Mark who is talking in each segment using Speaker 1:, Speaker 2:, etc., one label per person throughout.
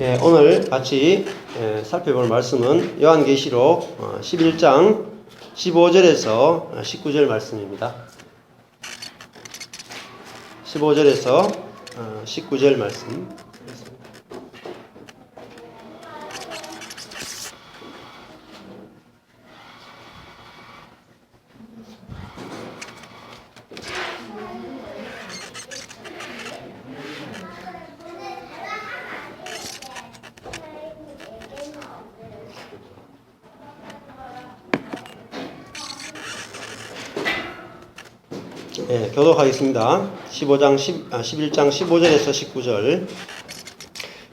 Speaker 1: 예, 오늘 같이 살펴볼 말씀은 요한계시록 11장 15절에서 19절 말씀입니다. 15절에서 19절 말씀. 교독하겠습니다. 11장 15절에서 19절.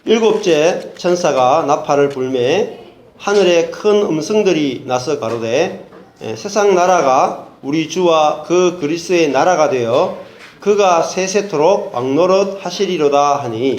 Speaker 1: 일곱째 천사가 나팔을 불매 하늘에 큰 음성들이 나서 가로되 세상 나라가 우리 주와 그 그리스도의 나라가 되어 그가 세세토록 왕노릇 하시리로다 하니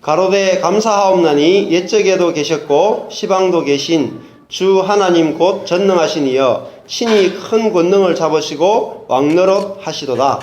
Speaker 1: 가로되 감사하옵나니 옛적에도 계셨고 시방도 계신 주 하나님 곧 전능하신 이여 신이 큰 권능을 잡으시고 왕노릇 하시도다.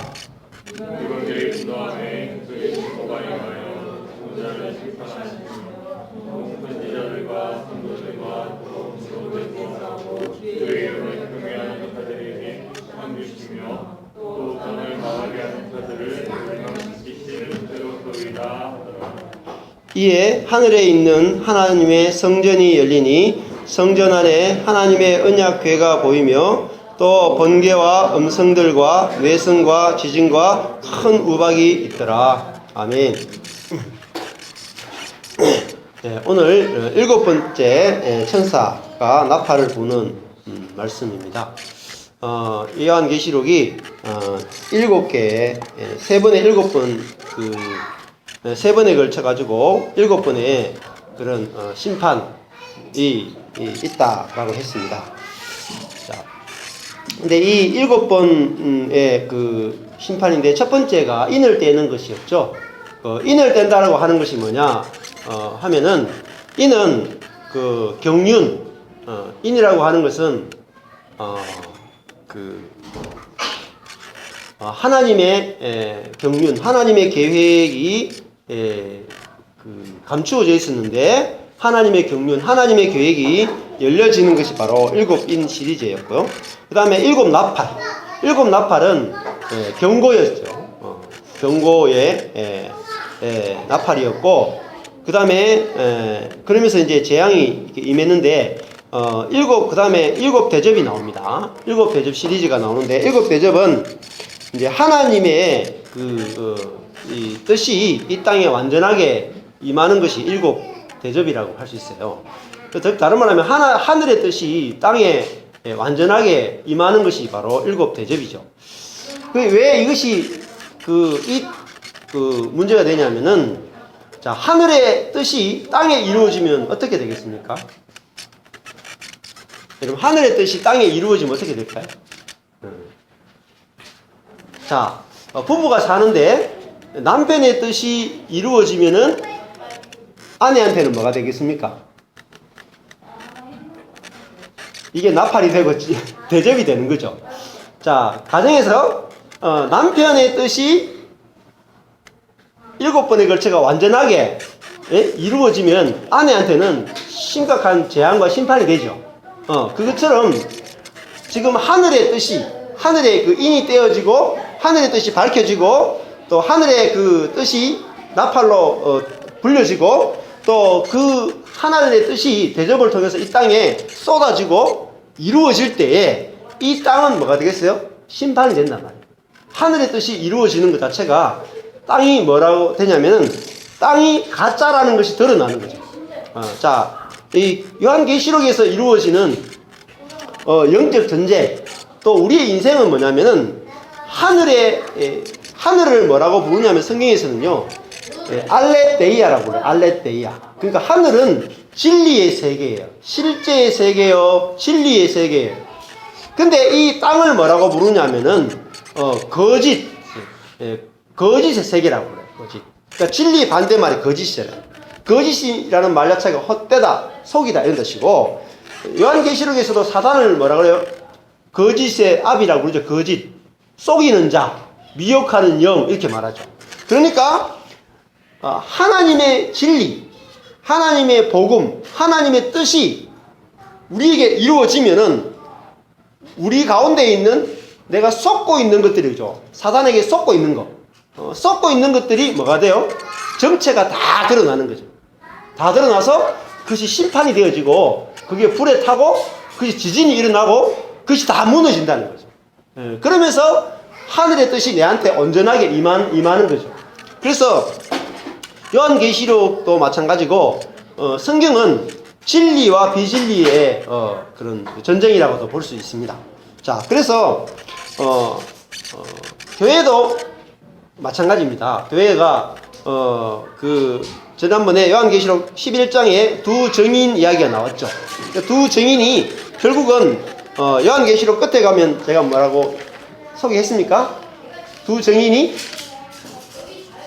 Speaker 1: 이에 하늘에 있는 하나님의 성전이 열리니 성전 안에 하나님의 언약궤가 보이며 또 번개와 음성들과 외성과 지진과 큰 우박이 있더라. 아멘. 오늘 일곱 번째 천사가 나팔을 부는 말씀입니다. 요한계시록이 일곱 개의 세 번에 일곱 번 세 번에 걸쳐 가지고 일곱 번의 그런 심판이 있다라고 했습니다. 자, 근데 이 일곱 번의 그 심판인데 첫 번째가 인을 떼는 것이었죠. 인을 뗀다라고 하는 것이 뭐냐 하면은 인은 그 경륜, 인이라고 하는 것은 하나님의 경륜, 하나님의 계획이 감추어져 있었는데 하나님의 경륜, 하나님의 계획이 열려지는 것이 바로 일곱 인 시리즈였고요. 그 다음에 일곱 나팔은 경고였죠. 경고의 나팔이었고, 그 다음에 그러면서 이제 재앙이 임했는데 그 다음에 일곱 대접이 나옵니다. 일곱 대접 시리즈가 나오는데 일곱 대접은 이제 하나님의 이 뜻이 이 땅에 완전하게 임하는 것이 일곱 대접이라고 할 수 있어요. 다른 말하면 하늘의 뜻이 땅에 완전하게 임하는 것이 바로 일곱 대접이죠. 왜 이것이 문제가 되냐면은, 자, 하늘의 뜻이 땅에 이루어지면 어떻게 되겠습니까? 여러분, 하늘의 뜻이 땅에 이루어지면 어떻게 될까요? 자, 부부가 사는데 남편의 뜻이 이루어지면은 아내한테는 뭐가 되겠습니까? 이게 나팔이 되고 대접이 되는 거죠. 자, 가정에서 남편의 뜻이 일곱 번에 걸쳐가 완전하게 이루어지면 아내한테는 심각한 재앙과 심판이 되죠. 그것처럼 지금 하늘의 뜻이, 하늘의 그 인이 떼어지고 하늘의 뜻이 밝혀지고 또 하늘의 그 뜻이 나팔로 불려지고 또 그 하늘의 뜻이 대접을 통해서 이 땅에 쏟아지고 이루어질 때에 이 땅은 뭐가 되겠어요? 심판이 된단 말이에요. 하늘의 뜻이 이루어지는 것 자체가 땅이 뭐라고 되냐면은 땅이 가짜라는 것이 드러나는 거죠. 자, 이 요한계시록에서 이루어지는 영적 전쟁, 또 우리의 인생은 뭐냐면은 하늘을 뭐라고 부르냐면 성경에서는요, 알레데이아라고 그래요. 알레데이아. 그러니까 하늘은 진리의 세계예요. 실제의 세계요, 진리의 세계예요. 근데 이 땅을 뭐라고 부르냐면은 거짓의 세계라고 그래요. 거짓. 그러니까 진리 반대말이 거짓이잖아요. 거짓이라는 말 자체가 헛되다, 속이다 이런 뜻이고, 요한계시록에서도 사단을 뭐라 그래요? 거짓의 압이라고 그러죠. 거짓. 속이는 자, 미혹하는 영, 이렇게 말하죠. 그러니까 하나님의 진리, 하나님의 복음, 하나님의 뜻이 우리에게 이루어지면은 우리 가운데 있는 내가 썩고 있는 것들이죠. 사단에게 썩고 있는 거. 썩고 있는 것들이 뭐가 돼요? 정체가 다 드러나는 거죠. 다 드러나서 그것이 심판이 되어지고 그게 불에 타고 그것이 지진이 일어나고 그것이 다 무너진다는 거죠. 그러면서 하늘의 뜻이 내한테 온전하게 임하는 거죠. 그래서 요한계시록도 마찬가지고 성경은 진리와 비진리의 그런 전쟁이라고도 볼 수 있습니다. 자, 그래서 교회도 마찬가지입니다. 교회가 지난번에 요한계시록 11장에 두 증인 이야기가 나왔죠. 두 증인이 결국은 요한계시록 끝에 가면 제가 뭐라고 소개했습니까? 두 증인이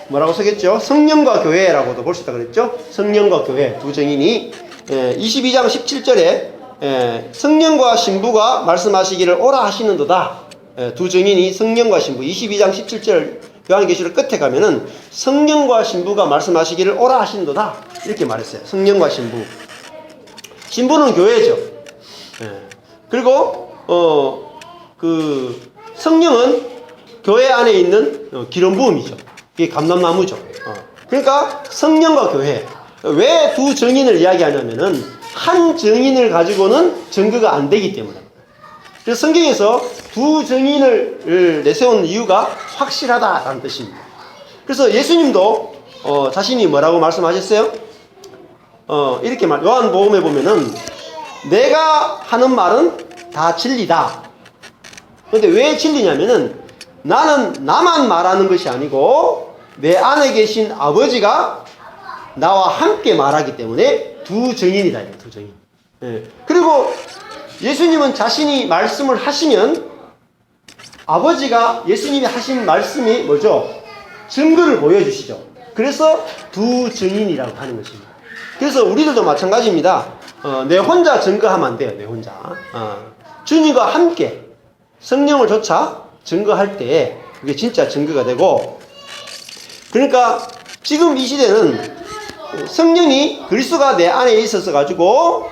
Speaker 1: 뭐라고 소개했죠? 성령과 교회라고도 볼 수 있다 그랬죠? 성령과 교회 두 증인이 22장 17절에 성령과 신부가 말씀하시기를 오라 하시는도다. 두 증인이 성령과 신부 22장 17절 요한계시록 끝에 가면은 성령과 신부가 말씀하시기를 오라 하신도다 이렇게 말했어요. 성령과 신부. 신부는 교회죠. 그리고 성령은 교회 안에 있는 기름 부음이죠. 이게 감람나무죠. 그러니까 성령과 교회. 왜 두 증인을 이야기하냐면은 한 증인을 가지고는 증거가 안 되기 때문에. 그래서 성경에서 두 증인을 내세운 이유가 확실하다라는 뜻입니다. 그래서 예수님도 자신이 뭐라고 말씀하셨어요? 이렇게 요한복음에 보면은 내가 하는 말은 다 진리다. 그런데 왜 진리냐면은 나는 나만 말하는 것이 아니고 내 안에 계신 아버지가 나와 함께 말하기 때문에 두 증인이다. 두 증인. 그리고 예수님은 자신이 말씀을 하시면 아버지가 예수님이 하신 말씀이 뭐죠? 증거를 보여주시죠. 그래서 두 증인이라고 하는 것입니다. 그래서 우리들도 마찬가지입니다. 내 혼자 증거하면 안 돼요. 내 혼자. 주님과 함께 성령을 조차 증거할 때 그게 진짜 증거가 되고, 그러니까 지금 이 시대는 성령이 그리스도가 내 안에 있어서 가지고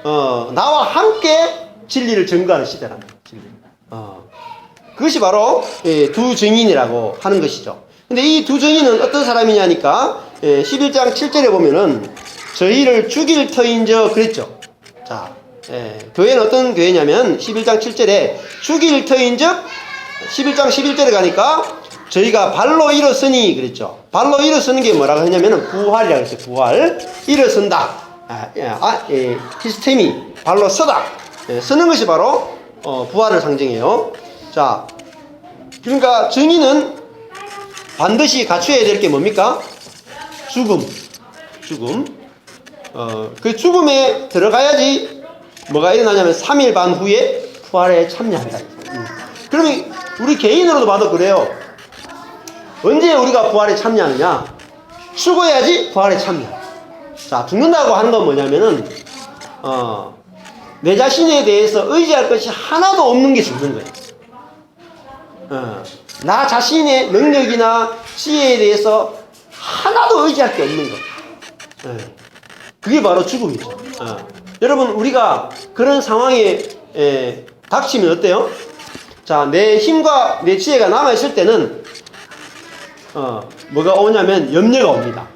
Speaker 1: 나와 함께 진리를 증거하는 시대랍니다. 그것이 바로 두 증인이라고 하는 것이죠. 근데 이 두 증인은 어떤 사람이냐니까 11장 7절에 보면은 저희를 죽일 터인저 그랬죠. 자, 교회는 어떤 교회냐면 11장 7절에 죽일 터인즉 11장 11절에 가니까 저희가 발로 일어서니 그랬죠. 발로 일어서는 게 뭐라고 하냐면은 부활이라고 했어요. 부활. 일어선다. 시스템이 발로 서다. 서는 것이 바로 부활을 상징해요. 자, 그러니까 증인은 반드시 갖춰야 될 게 뭡니까? 죽음. 그 죽음에 들어가야지 뭐가 일어나냐면 3일 반 후에 부활에 참여한다. 그러면 우리 개인으로도 봐도 그래요. 언제 우리가 부활에 참여하느냐? 죽어야지 부활에 참여. 자, 죽는다고 하는 건 뭐냐면은 내 자신에 대해서 의지할 것이 하나도 없는 게 죽는 거예요. 나 자신의 능력이나 지혜에 대해서 하나도 의지할 게 없는 거. 그게 바로 죽음이죠. 여러분, 우리가 그런 상황에 닥치면 어때요? 자, 내 힘과 내 지혜가 남아있을 때는 뭐가 오냐면 염려가 옵니다.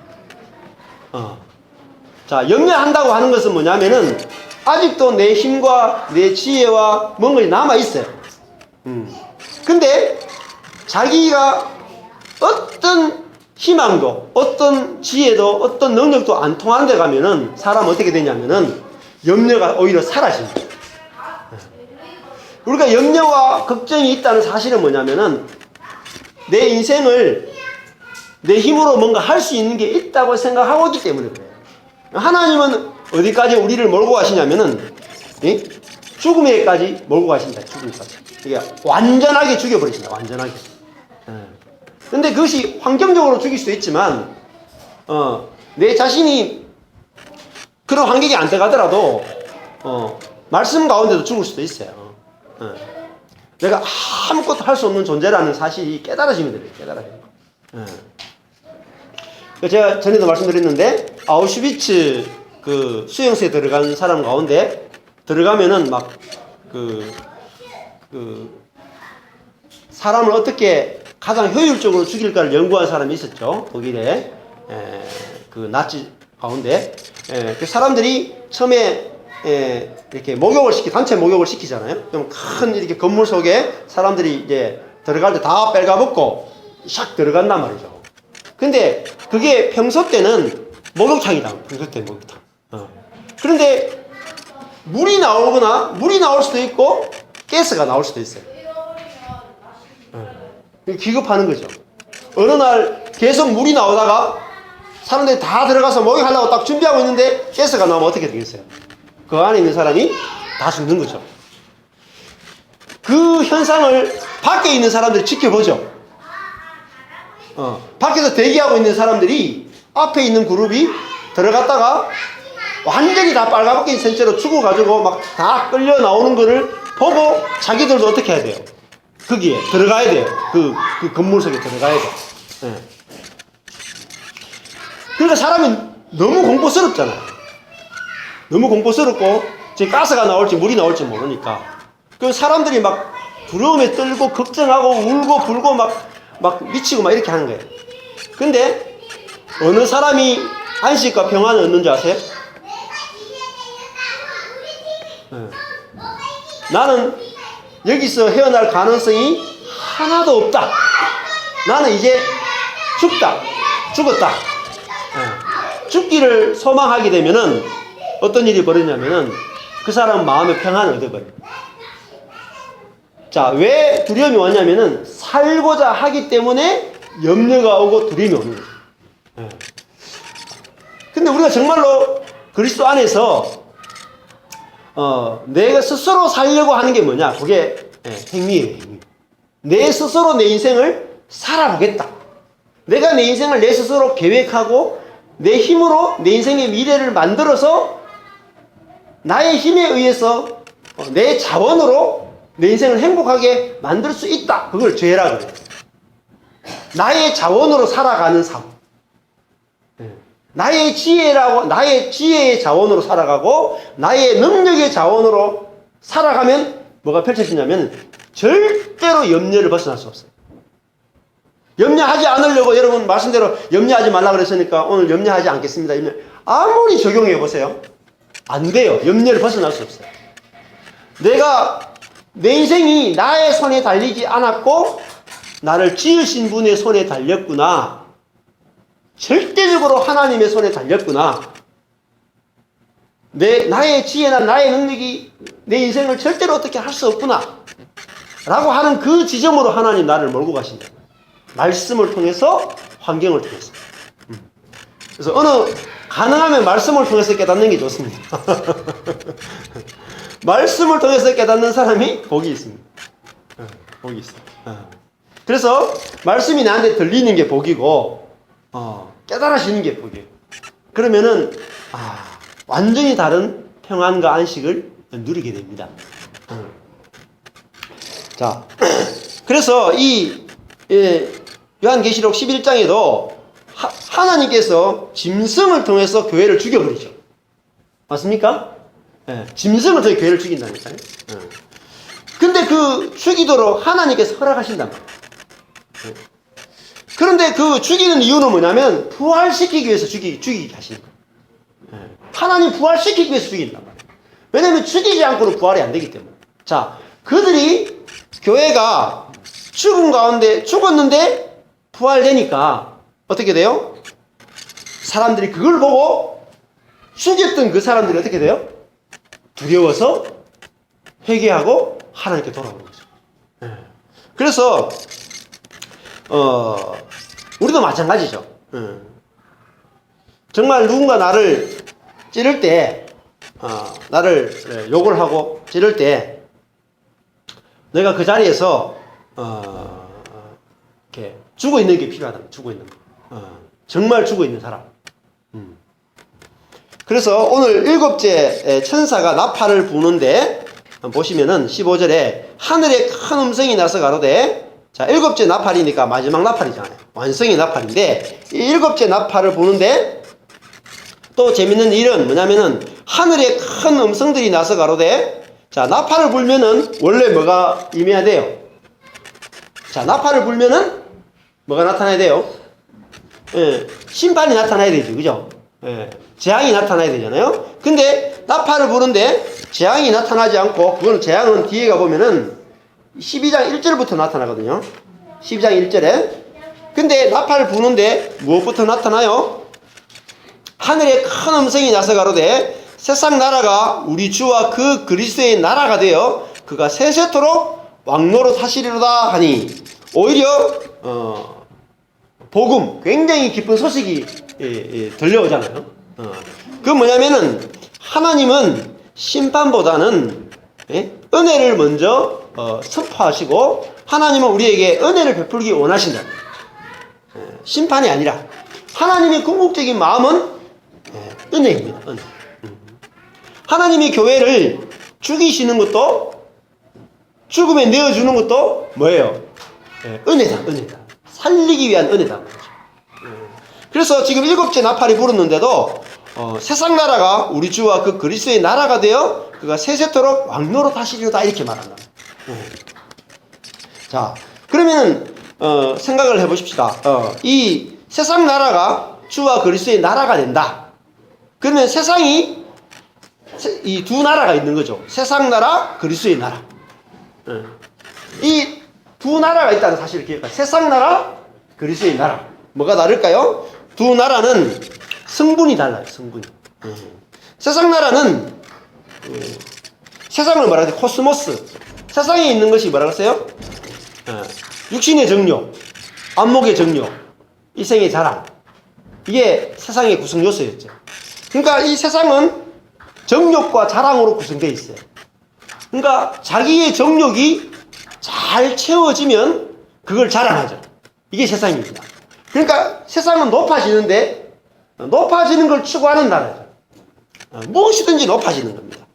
Speaker 1: 자, 염려한다고 하는 것은 뭐냐면은 아직도 내 힘과 내 지혜와 뭔가 남아있어요. 근데 자기가 어떤 희망도 어떤 지혜도 어떤 능력도 안 통하는 데 가면은 사람은 어떻게 되냐면은 염려가 오히려 사라집니다. 우리가 염려와 걱정이 있다는 사실은 뭐냐면은 내 인생을 내 힘으로 뭔가 할 수 있는 게 있다고 생각하고 있기 때문에 그래요. 하나님은 어디까지 우리를 몰고 가시냐면은 죽음에까지 몰고 가신다. 죽음까지. 이게 완전하게 죽여버리신다. 완전하게. 근데 그것이 환경적으로 죽일 수도 있지만 내 자신이 그런 환경이 안 들어가더라도 말씀 가운데도 죽을 수도 있어요. 내가 아무것도 할 수 없는 존재라는 사실이 깨달아지면 돼요. 깨달아져요. 제가 전에도 말씀드렸는데 아우슈비츠 그 수용소에 들어간 사람 가운데 들어가면은 막 사람을 어떻게 가장 효율적으로 죽일까를 연구한 사람이 있었죠. 독일에 그 나치 가운데 그 사람들이 처음에 이렇게 단체 목욕을 시키잖아요. 그럼 큰 이렇게 건물 속에 사람들이 이제 들어갈 때 다 빨가벗고 샥 들어간단 말이죠. 근데 그게 평소 때는 목욕탕이다. 평소 때 목욕탕. 그런데 물이 나올 수도 있고 가스가 나올 수도 있어요. 기급하는 거죠. 어느 날 계속 물이 나오다가 사람들이 다 들어가서 목욕하려고 딱 준비하고 있는데 가스가 나오면 어떻게 되겠어요? 그 안에 있는 사람이 다 죽는 거죠. 그 현상을 밖에 있는 사람들이 지켜보죠. 밖에서 대기하고 있는 사람들이 앞에 있는 그룹이 들어갔다가 완전히 다 빨가벗긴 상태로 죽어가지고 막 다 끌려 나오는 거를 보고 자기들도 어떻게 해야 돼요? 거기에 들어가야 돼요. 그 건물 속에 들어가야 돼요. 그러니까 사람이 너무 공포스럽잖아요. 너무 공포스럽고 지금 가스가 나올지 물이 나올지 모르니까 그 사람들이 막 두려움에 떨고 걱정하고 울고 불고 막 미치고 막 이렇게 하는 거예요. 근데 어느 사람이 안식과 평안을 얻는 줄 아세요? 나는 여기서 헤어날 가능성이 하나도 없다. 나는 이제 죽었다. 죽기를 소망하게 되면은 어떤 일이 벌어지냐면은 그 사람 마음의 평안을 얻어버려요. 자, 왜 두려움이 왔냐면은 살고자 하기 때문에 염려가 오고 두려움이 오는 거예요. 근데 우리가 정말로 그리스도 안에서 내가 스스로 살려고 하는 게 뭐냐? 그게 행위예요. 행위. 내 스스로 내 인생을 살아보겠다. 내가 내 인생을 내 스스로 계획하고 내 힘으로 내 인생의 미래를 만들어서 나의 힘에 의해서 내 자원으로 내 인생을 행복하게 만들 수 있다. 그걸 죄라고 그래요. 나의 자원으로 살아가는 삶. 나의 지혜의 자원으로 살아가고 나의 능력의 자원으로 살아가면 뭐가 펼쳐지냐면 절대로 염려를 벗어날 수 없어요. 염려하지 않으려고 여러분 말씀대로 염려하지 말라 그랬으니까 오늘 염려하지 않겠습니다. 아무리 적용해 보세요. 안 돼요. 염려를 벗어날 수 없어요. 내 인생이 나의 손에 달리지 않았고 나를 지으신 분의 손에 달렸구나. 절대적으로 하나님의 손에 달렸구나. 나의 지혜나 나의 능력이 내 인생을 절대로 어떻게 할 수 없구나. 라고 하는 그 지점으로 하나님 나를 몰고 가신다. 말씀을 통해서, 환경을 통해서. 그래서 가능하면 말씀을 통해서 깨닫는 게 좋습니다. 말씀을 통해서 깨닫는 사람이 복이 있습니다. 복이 있어요. 그래서 말씀이 나한테 들리는 게 복이고, 깨달아지는 게 복이에요. 그러면은, 완전히 다른 평안과 안식을 누리게 됩니다. 자, 그래서 요한계시록 11장에도 하나님께서 짐승을 통해서 교회를 죽여버리죠. 맞습니까? 짐승을 통해 교회를 죽인다니까요. 근데 그 죽이도록 하나님께서 허락하신단 말이에요. 그런데 그 죽이는 이유는 뭐냐면 부활시키기 위해서 죽이게 하시는 거예요. 하나님 부활시키기 위해서 죽인단 말이에요. 왜냐하면 죽이지 않고는 부활이 안 되기 때문에. 자, 교회가 죽은 가운데 죽었는데 부활되니까 어떻게 돼요? 사람들이 그걸 보고 죽였던 그 사람들이 어떻게 돼요? 두려워서 회개하고 하나님께 돌아오는 거죠. 그래서 우리도 마찬가지죠. 정말 누군가 나를 찌를 때, 나를 욕을 하고 찌를 때 내가 그 자리에서 이렇게 죽어 있는 게 필요하다. 죽어 있는 거. 정말 죽어 있는 사람. 그래서 오늘 7째 천사가 나팔을 부는데 보시면은 15절에 하늘에 큰 음성이 나서 가로되, 자, 일곱째 나팔이니까 마지막 나팔이잖아요. 완성의 나팔인데, 이 일곱째 나팔을 부는데 또 재밌는 일은 뭐냐면은 하늘에 큰 음성들이 나서 가로되, 자, 나팔을 불면은 원래 뭐가 임해야 돼요? 자, 나팔을 불면은 뭐가 나타나야 돼요? 예, 심판이 나타나야 되죠. 그죠? 예, 재앙이 나타나야 되잖아요. 근데 나팔을 부는데 재앙이 나타나지 않고, 그거는 재앙은 뒤에 가보면은 12장 1절부터 나타나거든요. 12장 1절에. 근데 나팔을 부는데 무엇부터 나타나요? 하늘에 큰 음성이 나서 가로되, 세상 나라가 우리 주와 그 그리스도의 나라가 되어 그가 세세토록 왕노릇 하시리로다 하니, 오히려 복음, 굉장히 기쁜 소식이 들려오잖아요. 그 뭐냐면은 하나님은 심판보다는 은혜를 먼저 선포하시고, 하나님은 우리에게 은혜를 베풀기 원하신다. 심판이 아니라 하나님의 궁극적인 마음은 은혜입니다. 은혜. 하나님이 교회를 죽이시는 것도, 죽음에 내어주는 것도 뭐예요? 은혜다, 은혜다. 살리기 위한 은혜다. 그래서 지금 일곱째 나팔이 불었는데도 세상 나라가 우리 주와 그 그리스도의 나라가 되어 그가 세세토록 왕노릇 하시리로다, 이렇게 말한다. 자, 그러면 생각을 해보십시다. 이 세상 나라가 주와 그리스도의 나라가 된다. 그러면 세상이 이 두 나라가 있는 거죠. 세상 나라, 그리스도의 나라. 이 두 나라가 있다는 사실을 기억해요. 세상 나라, 그리스도의 나라. 뭐가 다를까요? 두 나라는 성분이 달라요. 성분이. 세상 나라는 세상을 말하는데 코스모스. 세상에 있는 것이 뭐라고 했어요? 육신의 정욕, 안목의 정욕, 이생의 자랑. 이게 세상의 구성 요소였죠. 그러니까 이 세상은 정욕과 자랑으로 구성되어 있어요. 그러니까 자기의 정욕이 잘 채워지면 그걸 자랑하죠. 이게 세상입니다. 그러니까 세상은 높아지는데, 높아지는 걸 추구하는 나라죠. 무엇이든지 높아지는 겁니다.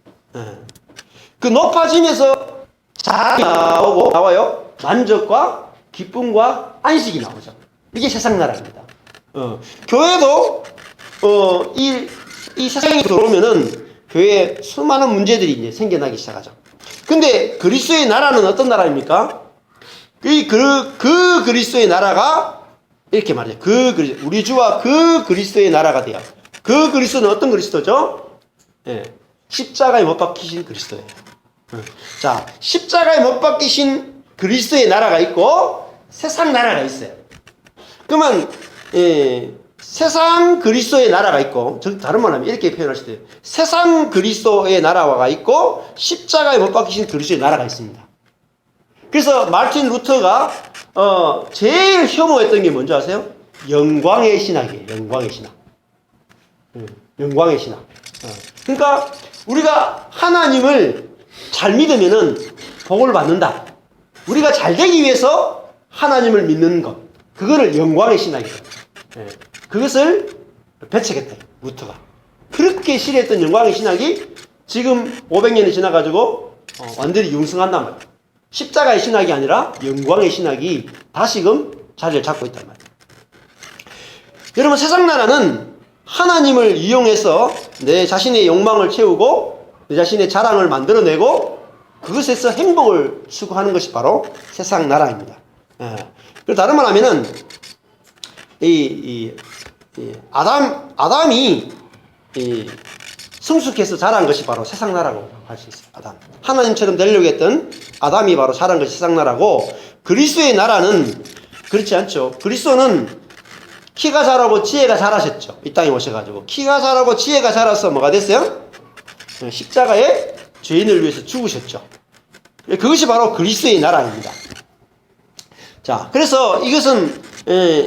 Speaker 1: 그 높아지면서 자랑이 나와요. 만족과 기쁨과 안식이 나오죠. 이게 세상 나라입니다. 교회도 이 세상에 들어오면은 교회에 수많은 문제들이 이제 생겨나기 시작하죠. 근데 그리스도의 나라는 어떤 나라입니까? 그 그리스도의 나라가 이렇게 말해요. 우리 주와 그 그리스도의 나라가 돼요. 그 그리스도는 어떤 그리스도죠? 십자가에 못 박히신 그리스도예요. 자, 십자가에 못 박히신 그리스도의 나라가 있고 세상 나라가 있어요. 그러면 세상 그리스도의 나라가 있고, 다른 말 하면 이렇게 표현할 수 있어요. 세상 그리스도의 나라가 있고 십자가에 못 박히신 그리스도의 나라가 있습니다. 그래서 마르틴 루터가 제일 혐오했던 게 뭔지 아세요? 영광의 신학이에요. 영광의 신학. 영광의 신학. 그러니까 우리가 하나님을 잘 믿으면은 복을 받는다. 우리가 잘 되기 위해서 하나님을 믿는 것, 그거를 영광의 신학이에요. 그것을 배척했다, 루터가. 그렇게 싫어했던 영광의 신학이 지금 500년이 지나가지고 완전히 융성한단 말이에요. 십자가의 신학이 아니라 영광의 신학이 다시금 자리를 잡고 있단 말이에요. 여러분, 세상 나라는 하나님을 이용해서 내 자신의 욕망을 채우고 내 자신의 자랑을 만들어내고 그것에서 행복을 추구하는 것이 바로 세상 나라입니다. 다른 말 하면은 아담이 성숙해서 자란 것이 바로 세상 나라고 할 수 있어요. 아담. 하나님처럼 되려고 했던 아담이 바로 자란 것이 세상 나라고, 그리스도의 나라는 그렇지 않죠. 그리스도는 키가 자라고 지혜가 자라셨죠. 이 땅에 오셔가지고 키가 자라고 지혜가 자라서 뭐가 됐어요? 십자가에 죄인을 위해서 죽으셨죠. 그것이 바로 그리스도의 나라입니다. 자, 그래서 이것은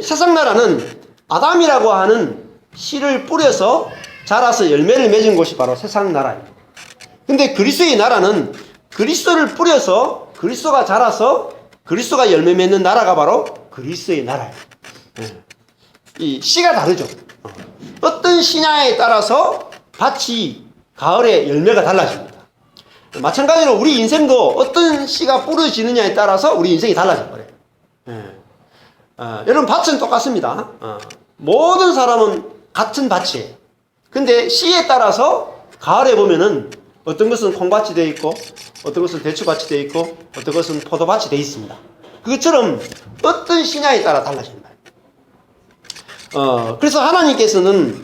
Speaker 1: 세상 나라는 아담이라고 하는 씨를 뿌려서 자라서 열매를 맺은 곳이 바로 세상 나라입니다. 근데 그리스도의 나라는 그리스도를 뿌려서 그리스도가 자라서 그리스도가 열매 맺는 나라가 바로 그리스도의 나라예요. 이 씨가 다르죠. 어떤 씨냐에 따라서 밭이 가을에 열매가 달라집니다. 마찬가지로 우리 인생도 어떤 씨가 뿌려지느냐에 따라서 우리 인생이 달라져 버려요. 예. 여러분 밭은 똑같습니다. 모든 사람은 같은 밭이에요. 근데 씨에 따라서 가을에 보면은 어떤 것은 콩밭이 되어 있고 어떤 것은 대추밭이 되어 있고 어떤 것은 포도밭이 되어 있습니다. 그것처럼 어떤 씨냐에 따라 달라지는 거예요. 그래서 하나님께서는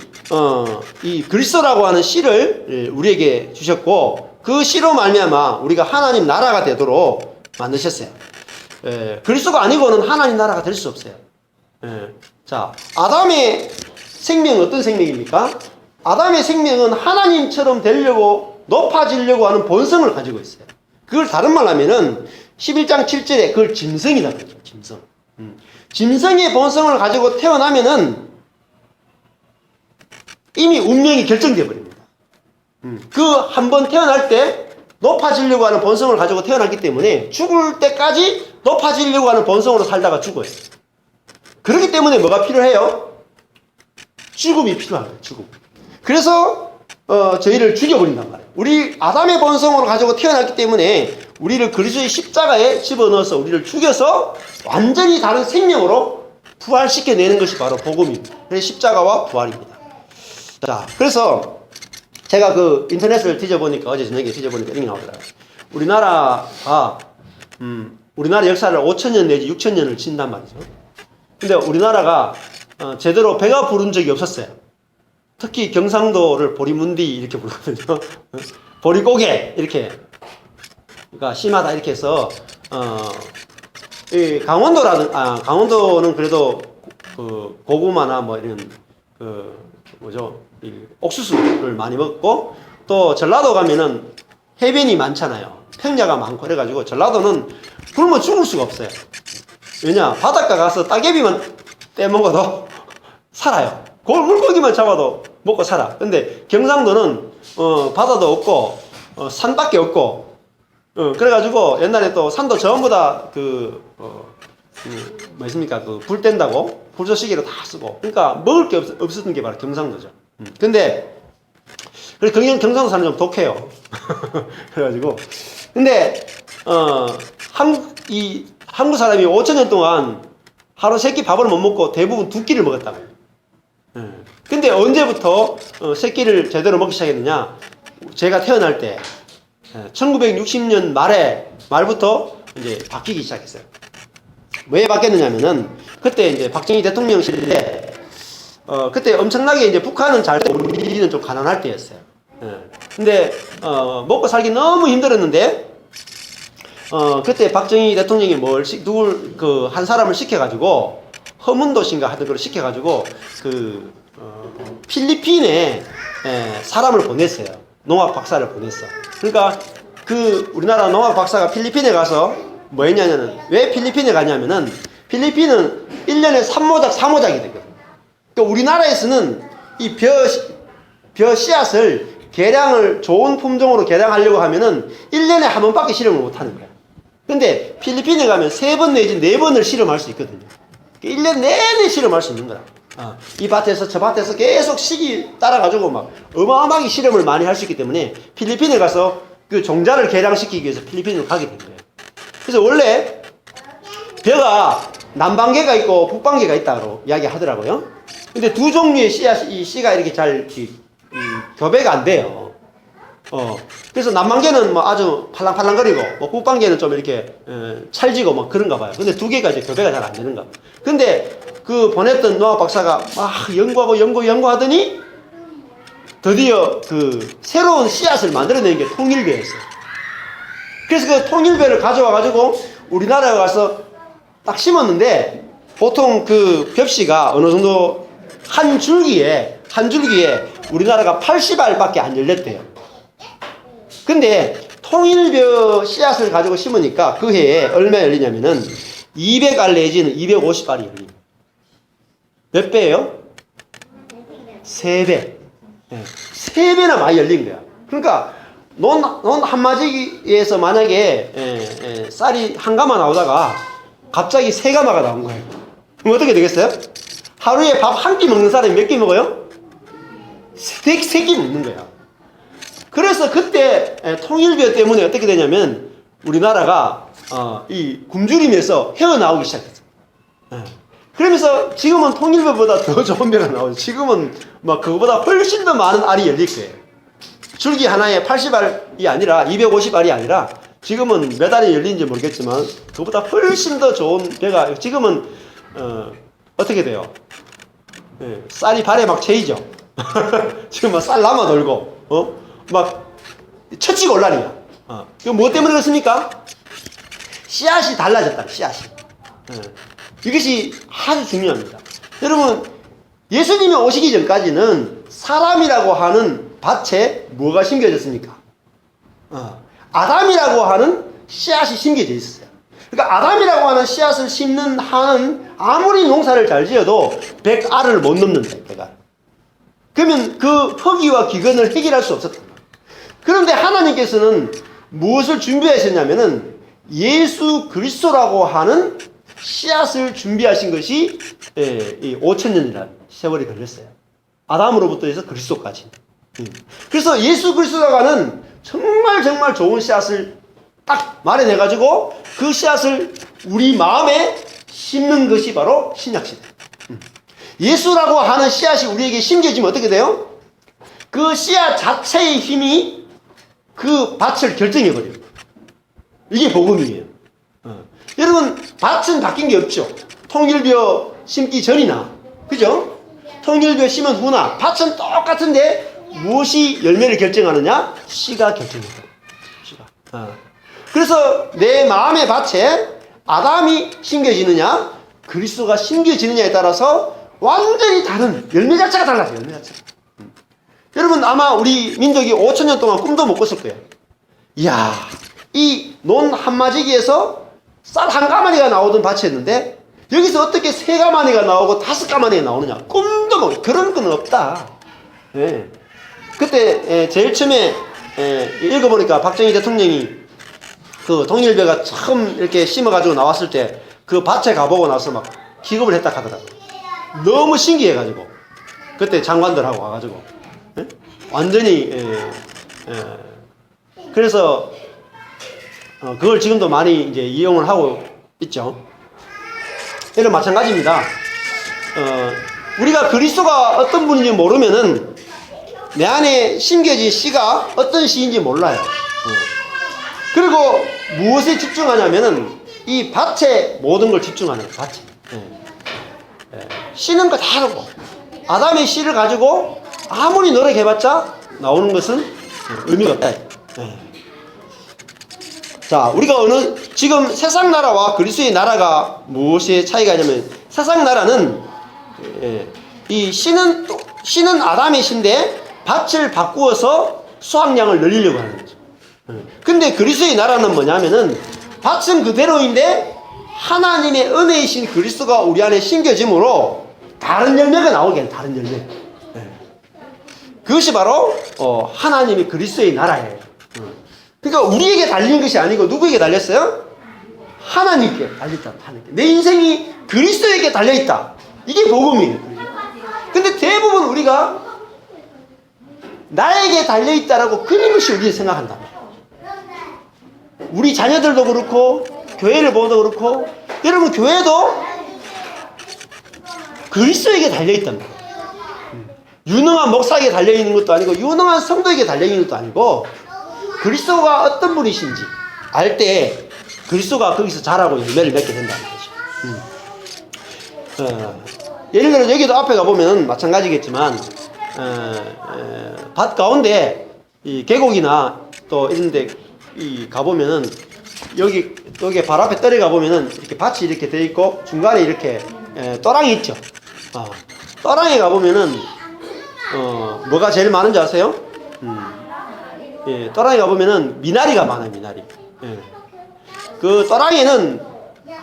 Speaker 1: 이 그리스도라고 하는 씨를 우리에게 주셨고 그 씨로 말미암아 우리가 하나님 나라가 되도록 만드셨어요. 그리스도가 아니고는 하나님 나라가 될 수 없어요. 자, 아담의 생명은 어떤 생명입니까? 아담의 생명은 하나님처럼 되려고 높아지려고 하는 본성을 가지고 있어요. 그걸 다른 말로 하면은 11장 7절에 그걸 짐승이라고 그러죠. 짐승. 짐승의 본성을 가지고 태어나면은 이미 운명이 결정되어 버립니다. 그 한 번 태어날 때 높아지려고 하는 본성을 가지고 태어났기 때문에 죽을 때까지 높아지려고 하는 본성으로 살다가 죽어요. 그렇기 때문에 뭐가 필요해요? 죽음이 필요한 거예요. 죽음. 그래서 저희를 죽여버린단 말이에요. 우리 아담의 본성으로 가지고 태어났기 때문에 우리를 그리스도의 십자가에 집어넣어서 우리를 죽여서 완전히 다른 생명으로 부활시켜내는 것이 바로 복음입니다. 그래서 십자가와 부활입니다. 자, 그래서 제가 그 인터넷을 뒤져보니까 어제 저녁에 뒤져보니까 이렇게 나오더라고요. 우리나라가 우리나라 역사를 5,000년 내지 6,000년을 친단 말이죠. 근데 우리나라가 제대로 배가 부른 적이 없었어요. 특히 경상도를 보리문디 이렇게 부르거든요. 보리고개 이렇게. 그러니까 심하다 이렇게 해서 이 강원도는 그래도 그 고구마나 뭐 이런 그 뭐죠? 이 옥수수를 많이 먹고 또 전라도 가면은 해변이 많잖아요. 평야가 많고 그래가지고 전라도는 굶어 죽을 수가 없어요. 왜냐? 바닷가 가서 따개비만 떼먹어도 살아요. 물고기만 잡아도 먹고 살아. 근데 경상도는 바다도 없고 산밖에 없고 그래가지고 옛날에 또 산도 전부 다 뭐 있습니까? 그 불 뗀다고 불쏘시개로 다 쓰고 그러니까 먹을 게 없었던 게 바로 경상도죠. 근데 그래서 경상도 사람은 좀 독해요. 그래가지고 근데 한국 사람이 5,000년 동안 하루 3끼 밥을 못 먹고 대부분 2끼를 먹었다고. 근데 언제부터 3끼를 제대로 먹기 시작했느냐? 제가 태어날 때 1960년 말부터 이제 바뀌기 시작했어요. 왜 바뀌었느냐면은 그때 이제 박정희 대통령 시대인데 그때 엄청나게 이제 북한은 잘 때 우리는 좀 가난할 때였어요. 근데 먹고 살기 너무 힘들었는데 그때 박정희 대통령이 한 사람을 시켜가지고 허문도신가 하던 걸 시켜가지고 필리핀에 사람을 보냈어요. 농학 박사를 보냈어. 그러니까 우리나라 농학 박사가 필리핀에 가서 뭐 했냐면은 왜 필리핀에 가냐면은 필리핀은 1년에 4모작이 되거든. 그러니까 우리나라에서는 이 벼 씨앗을 좋은 품종으로 개량하려고 하면은 1년에 한 번밖에 실험을 못 하는 거야. 근데 필리핀에 가면 3번 내지 4번을 실험할 수 있거든요. 1년 내내 실험할 수 있는 거야. 이 밭에서 저 밭에서 계속 시기 따라가지고 막 어마어마하게 실험을 많이 할 수 있기 때문에 필리핀에 가서 그 종자를 개량시키기 위해서 필리핀으로 가게 된 거예요. 그래서 원래 벼가 남방계가 있고 북방계가 있다고 이야기 하더라고요. 근데 두 종류의 씨가 이렇게 잘 교배가 안 돼요. 그래서 남방계는 뭐 아주 팔랑팔랑거리고 뭐 북방계는 좀 이렇게 찰지고 뭐 그런가 봐요. 근데 두 개가 이제 교배가 잘 안 되는가 봐요. 근데 보냈던 농학 박사가 막 연구하더니 드디어 새로운 씨앗을 만들어내는 게 통일벼였어요. 그래서 그 통일벼를 가져와가지고 우리나라에 가서 딱 심었는데 보통 그 벽씨가 어느 정도 한 줄기에 우리나라가 80알밖에 안 열렸대요. 근데 통일벼 씨앗을 가지고 심으니까 그 해에 얼마 열리냐면은 200알 내지는 250알이 열립니다. 몇 배예요? 3배. 3배나 많이 열린 거야. 그러니까 논 한마디에서 만약에 쌀이 한 가마 나오다가 갑자기 3가마가 나온 거예요. 그럼 어떻게 되겠어요? 하루에 밥 한 끼 먹는 사람이 몇 끼 먹어요? 3끼 먹는 거야. 그래서 그때 통일교 때문에 어떻게 되냐면 우리나라가 이 굶주림에서 헤어나오기 시작했어요. 그러면서 지금은 통일교보다 더 좋은 벼가 나오죠. 지금은 막 그거보다 훨씬 더 많은 알이 열릴 거예요. 줄기 하나에 80알이 아니라 250알이 아니라 지금은 몇 알이 열린지 모르겠지만 그거보다 훨씬 더 좋은 벼가 지금은 어떻게 돼요? 쌀이 발에 막 채이죠. 지금 막 쌀 남아 돌고 막 처치곤란이야. 이거 뭐 때문에 그렇습니까? 씨앗이 달라졌다. 씨앗이. 이것이 아주 중요합니다. 여러분, 예수님이 오시기 전까지는 사람이라고 하는 밭에 뭐가 심겨졌습니까? 아담이라고 하는 씨앗이 심겨져 있었어요. 그러니까 아담이라고 하는 씨앗을 심는 한은 아무리 농사를 잘 지어도 100알을 못 넘는다. 100알. 그러면 그 허기와 기근을 해결할 수 없었다. 그런데 하나님께서는 무엇을 준비하셨냐면은 예수 그리스도라고 하는 씨앗을 준비하신 것이 5,000년이라는 세월이 걸렸어요. 아담으로부터 해서 그리스도까지. 그래서 예수 그리스도라고 하는 정말 좋은 씨앗을 딱 마련해가지고 그 씨앗을 우리 마음에 심는 것이 바로 신약시대. 예수라고 하는 씨앗이 우리에게 심겨지면 어떻게 돼요? 그 씨앗 자체의 힘이 그 밭을 결정해버려요. 이게 복음이에요. 여러분, 밭은 바뀐 게 없죠. 통일벼 심기 전이나, 그죠? 통일벼 심은 후나, 밭은 똑같은데 무엇이 열매를 결정하느냐? 씨가 결정해요. 씨가. 그래서 내 마음의 밭에 아담이 심겨지느냐, 그리스도가 심겨지느냐에 따라서 완전히 다른 열매 자체가 달라져요. 열매 자체가. 여러분, 아마 우리 민족이 5,000년 동안 꿈도 못 꿨을 거예요. 이야, 이 논 한마지기에서 쌀 한 가마니가 나오던 밭이었는데 여기서 어떻게 3가마니가 나오고 5가마니가 나오느냐? 꿈도 못, 그런 건 없다. 네. 그때 제일 처음에 읽어보니까 박정희 대통령이 그 통일벼가 처음 이렇게 심어가지고 나왔을 때 그 밭에 가보고 나서 막 기겁을 했다 하더라고요. 너무 신기해가지고 그때 장관들하고 와가지고 완전히 그래서 그걸 지금도 많이 이제 이용을 하고 있죠. 이런 마찬가지입니다. 우리가 그리스도가 어떤 분인지 모르면은 내 안에 심겨진 씨가 어떤 씨인지 몰라요. 그리고 무엇에 집중하냐면은 이 밭에 모든 걸 집중하는 거예요. 밭에. 씨는 거 다 하고 아담의 씨를 가지고 아무리 노력해봤자 나오는 것은 의미가 없다. 자, 우리가 지금 세상 나라와 그리스도의 나라가 무엇의 차이가 있냐면 세상 나라는 이 씨는 아담의 씨인데 밭을 바꾸어서 수확량을 늘리려고 하는 거죠. 근데 그리스도의 나라는 뭐냐면은 밭은 그대로인데 하나님의 은혜이신 그리스도가 우리 안에 심겨짐으로 다른 열매가 나오게 해요. 다른 열매. 그것이 바로 하나님이 그리스도의 나라예요. 그러니까 우리에게 달린 것이 아니고 누구에게 달렸어요? 하나님께 달렸다. 하나님께. 내 인생이 그리스도에게 달려있다. 이게 복음이에요. 근데 대부분 우리가 나에게 달려있다라고 끊임없이 우리가 생각한다. 우리 자녀들도 그렇고 교회를 보도 그렇고 여러분 교회도 그리스도에게 달려있단 말이에요. 유능한 목사에게 달려있는 것도 아니고 유능한 성도에게 달려있는 것도 아니고 그리스도가 어떤 분이신지 알 때 그리스도가 거기서 자라고 열매를 맺게 된다는 거죠. 예를 들어 여기도 앞에 가보면 마찬가지겠지만 밭 가운데 이 계곡이나 또 이런데 가보면은 여기 발 앞에 떨에 가보면은 이렇게 밭이 이렇게 돼 있고 중간에 이렇게 또랑이 있죠. 또랑에 가보면은 뭐가 제일 많은지 아세요? 또랑에 가보면은 미나리가 많아요. 미나리. 그 또랑이는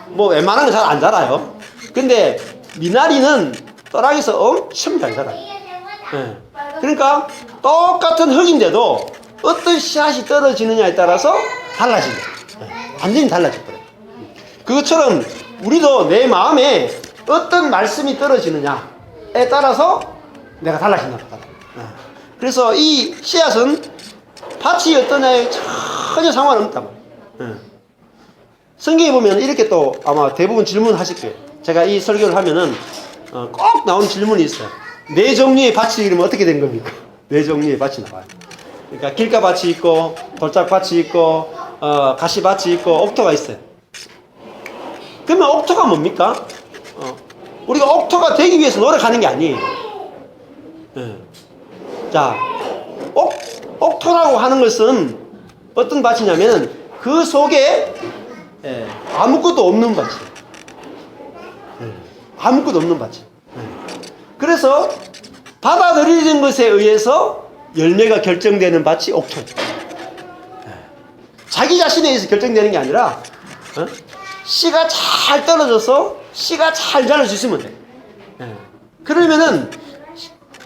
Speaker 1: 뭐 웬만한 건 잘 안 자라요. 근데 미나리는 또랑에서 엄청 잘 자라요. 그러니까 똑같은 흙인데도 어떤 씨앗이 떨어지느냐에 따라서 달라진다. 완전히 달라져버려요. 그것처럼 우리도 내 마음에 어떤 말씀이 떨어지느냐에 따라서 내가 달라진다. 그래서 이 씨앗은 밭이 어떠냐에 전혀 상관없단 말이에요. 예. 성경에 보면 이렇게 또 아마 대부분 질문하실 거예요. 제가 이 설교를 하면은 꼭 나오는 질문이 있어요. 네 종류의 밭이 이러면 어떻게 된 겁니까? 네 종류의 밭이 나와요. 그러니까 길가밭이 있고 돌짝밭이 있고 가시밭이 있고 옥토가 있어요. 그러면 옥토가 뭡니까? 우리가 옥토가 되기 위해서 노력하는 게 아니에요. 예. 자, 옥토라고 하는 것은 어떤 밭이냐면 그 속에 아무것도 없는 밭이에요. 아무것도 없는 밭이에요. 그래서 받아들이는 것에 의해서 열매가 결정되는 밭이 옥토예요. 자기 자신에 의해서 결정되는 게 아니라 씨가 잘 떨어져서 씨가 잘 자랄 수 있으면 돼요. 그러면은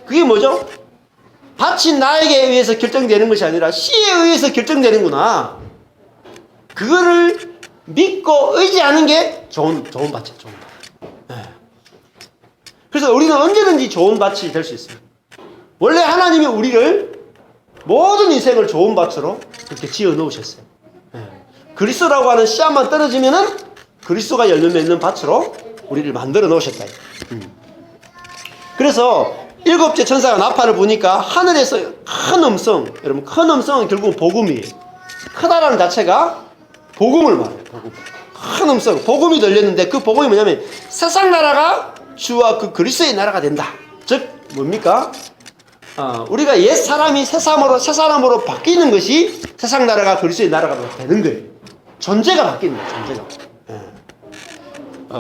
Speaker 1: 그게 뭐죠? 밭이 나에게 의해서 결정되는 것이 아니라 씨에 의해서 결정되는구나. 그거를 믿고 의지하는 게 좋은 밭이에요. 좋은 밭. 그래서 우리는 언제든지 좋은 밭이 될 수 있어요. 원래 하나님이 우리를 모든 인생을 좋은 밭으로 그렇게 지어 놓으셨어요. 그리스도라고 하는 씨앗만 떨어지면은 그리스도가 열매 맺는 밭으로 우리를 만들어 놓으셨다. 그래서 일곱째 천사가 나팔을 부니까 하늘에서 큰 음성, 여러분 큰 음성은 결국은 복음이에요. 크다라는 자체가 복음을 말해요. 복음. 큰 음성, 복음이 들렸는데 그 복음이 뭐냐면 세상 나라가 주와 그 그리스도의 나라가 된다. 즉 뭡니까? 우리가 옛 사람이 새 사람으로 바뀌는 것이 세상 나라가 그리스도의 나라가 되는 거예요. 존재가 바뀌는 거예요. 존재가.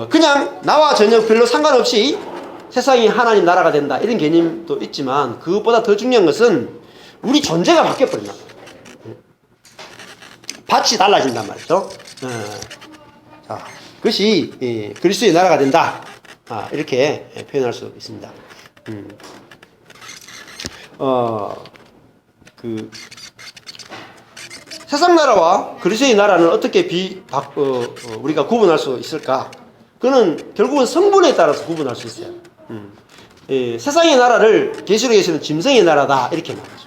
Speaker 1: 그냥 나와 전혀 별로 상관없이 세상이 하나님 나라가 된다 이런 개념도 있지만 그것보다 더 중요한 것은 우리 존재가 바뀌어버린다. 밭이 달라진단 말이죠. 자, 그것이 그리스도의 나라가 된다. 이렇게 표현할 수 있습니다. 세상 나라와 그리스도의 나라는 어떻게 우리가 구분할 수 있을까? 그는 결국은 성분에 따라서 구분할 수 있어요. 세상의 나라를 계시록에서는 짐승의 나라다 이렇게 말하죠.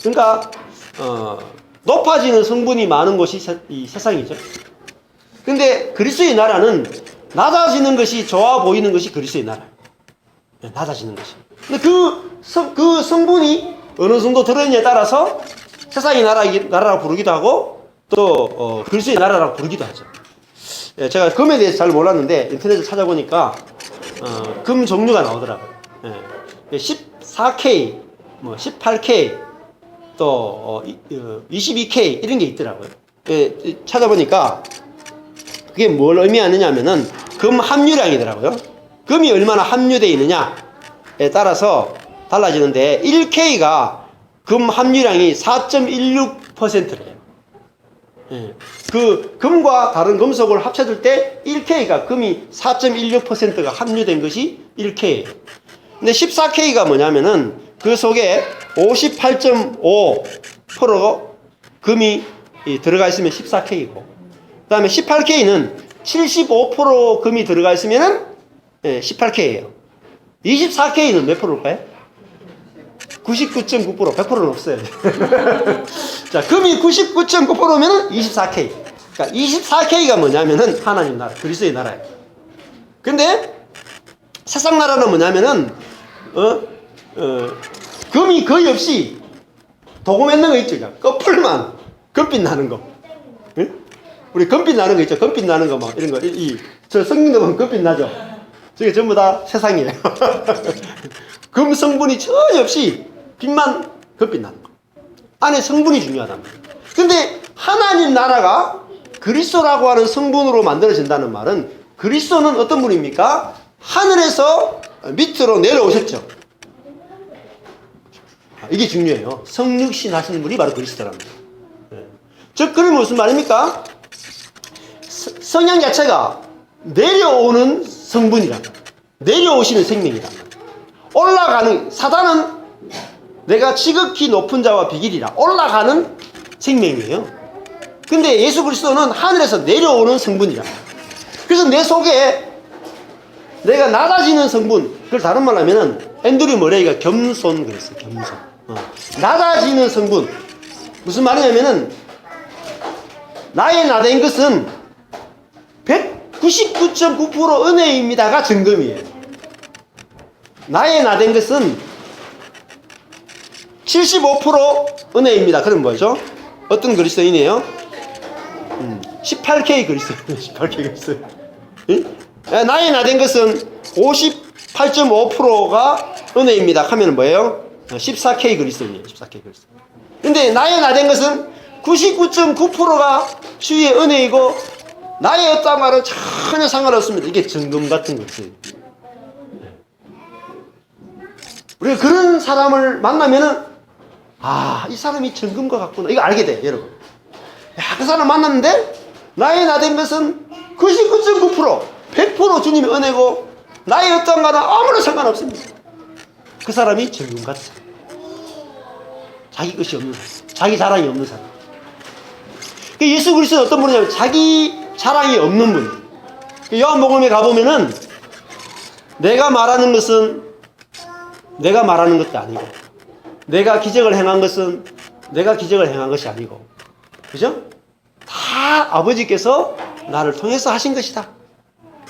Speaker 1: 그러니까 높아지는 성분이 많은 곳이 이 세상이죠. 근데 그리스도의 나라는 낮아지는 것이 좋아 보이는 것이 그리스도의 나라예요. 낮아지는 것이. 근데 그 성분이 어느 정도 들어있냐에 따라서 세상의 나라라고 부르기도 하고 또 그리스도의 나라라고 부르기도 하죠. 제가 금에 대해서 잘 몰랐는데 인터넷에 찾아보니까 금 종류가 나오더라고요. 14K, 18K, 또 22K 이런 게 있더라고요. 찾아보니까 그게 뭘 의미하느냐 하면은 금 함유량이더라고요. 금이 얼마나 함유되어 있느냐에 따라서 달라지는데 1K가 금 함유량이 4.16%래요. 그 금과 다른 금속을 합쳐줄 때 1K가 금이 4.16%가 함유된 것이 1K예요. 근데 14K가 뭐냐면은 그 속에 58.5% 금이 들어가 있으면 14K고 그 다음에 18K는 75% 금이 들어가 있으면은 18K예요. 24K는 몇 프로일까요? 99.9%, 100%는 없어요. 자, 금이 99.9%면은 24K. 그러니까 24K가 뭐냐면은 하나님 나라, 그리스도의 나라예요. 근데 세상 나라는 뭐냐면은 금이 거의 없이 도금 맺는 거 있죠. 꺼풀만 금빛 나는 거. 응? 우리 금빛 나는 거 있죠. 금빛 나는 거 막 이런 거. 저 성경도 보면 금빛 나죠. 저게 전부 다 세상이에요. 금 성분이 전혀 없이 빛만 금빛 나는 거. 안에 성분이 중요하단 말이에요. 근데 하나님 나라가 그리스도라고 하는 성분으로 만들어진다는 말은 그리스도는 어떤 분입니까? 하늘에서 밑으로 내려오셨죠. 이게 중요해요. 성육신 하시는 분이 바로 그리스도랍니다. 즉 그러면 무슨 말입니까? 성령 자체가 내려오는 성분이란 말이에요. 내려오시는 생명이란 말이에요. 올라가는 사단은 내가 지극히 높은 자와 비길이라 올라가는 생명이에요. 근데 예수 그리스도는 하늘에서 내려오는 성분이란 말이에요. 그래서 내 속에 내가 낮아지는 성분, 그걸 다른 말로 하면은 앤드류 머레이가 겸손 그랬어요. 겸손. 낮아지는 성분. 무슨 말이냐면은 나의 나된 것은 199.9% 은혜입니다가 증금이에요. 나의 나된 것은 75% 은혜입니다. 그럼 뭐죠? 어떤 그리스도인이에요? 18K 그리스도인. 18K 그리스도인. 나의 나된 것은 58.5%가 은혜입니다. 하면 뭐예요? 14K 그리스도인이에요. 14K 그리스도인. 근데 나의 나된 것은 99.9%가 주의 은혜이고 나의 어떤 말은 전혀 상관없습니다. 이게 증금 같은 거지. 우리가 그런 사람을 만나면은 이 사람이 증금과 같구나. 이거 알게 돼, 여러분. 그 사람 만났는데 나의 나된 것은 99.9% 100% 주님의 은혜고 나의 어떤 말은 아무런 상관없습니다. 그 사람이 증금 같은 사람. 자기 것이 없는 사람. 자기 자랑이 없는 사람. 예수 그리스도는 어떤 분이냐면 자기 자랑이 없는 분. 요한복음에 가보면은 내가 말하는 것은 내가 말하는 것도 아니고 내가 기적을 행한 것은 내가 기적을 행한 것이 아니고 그죠? 다 아버지께서 나를 통해서 하신 것이다.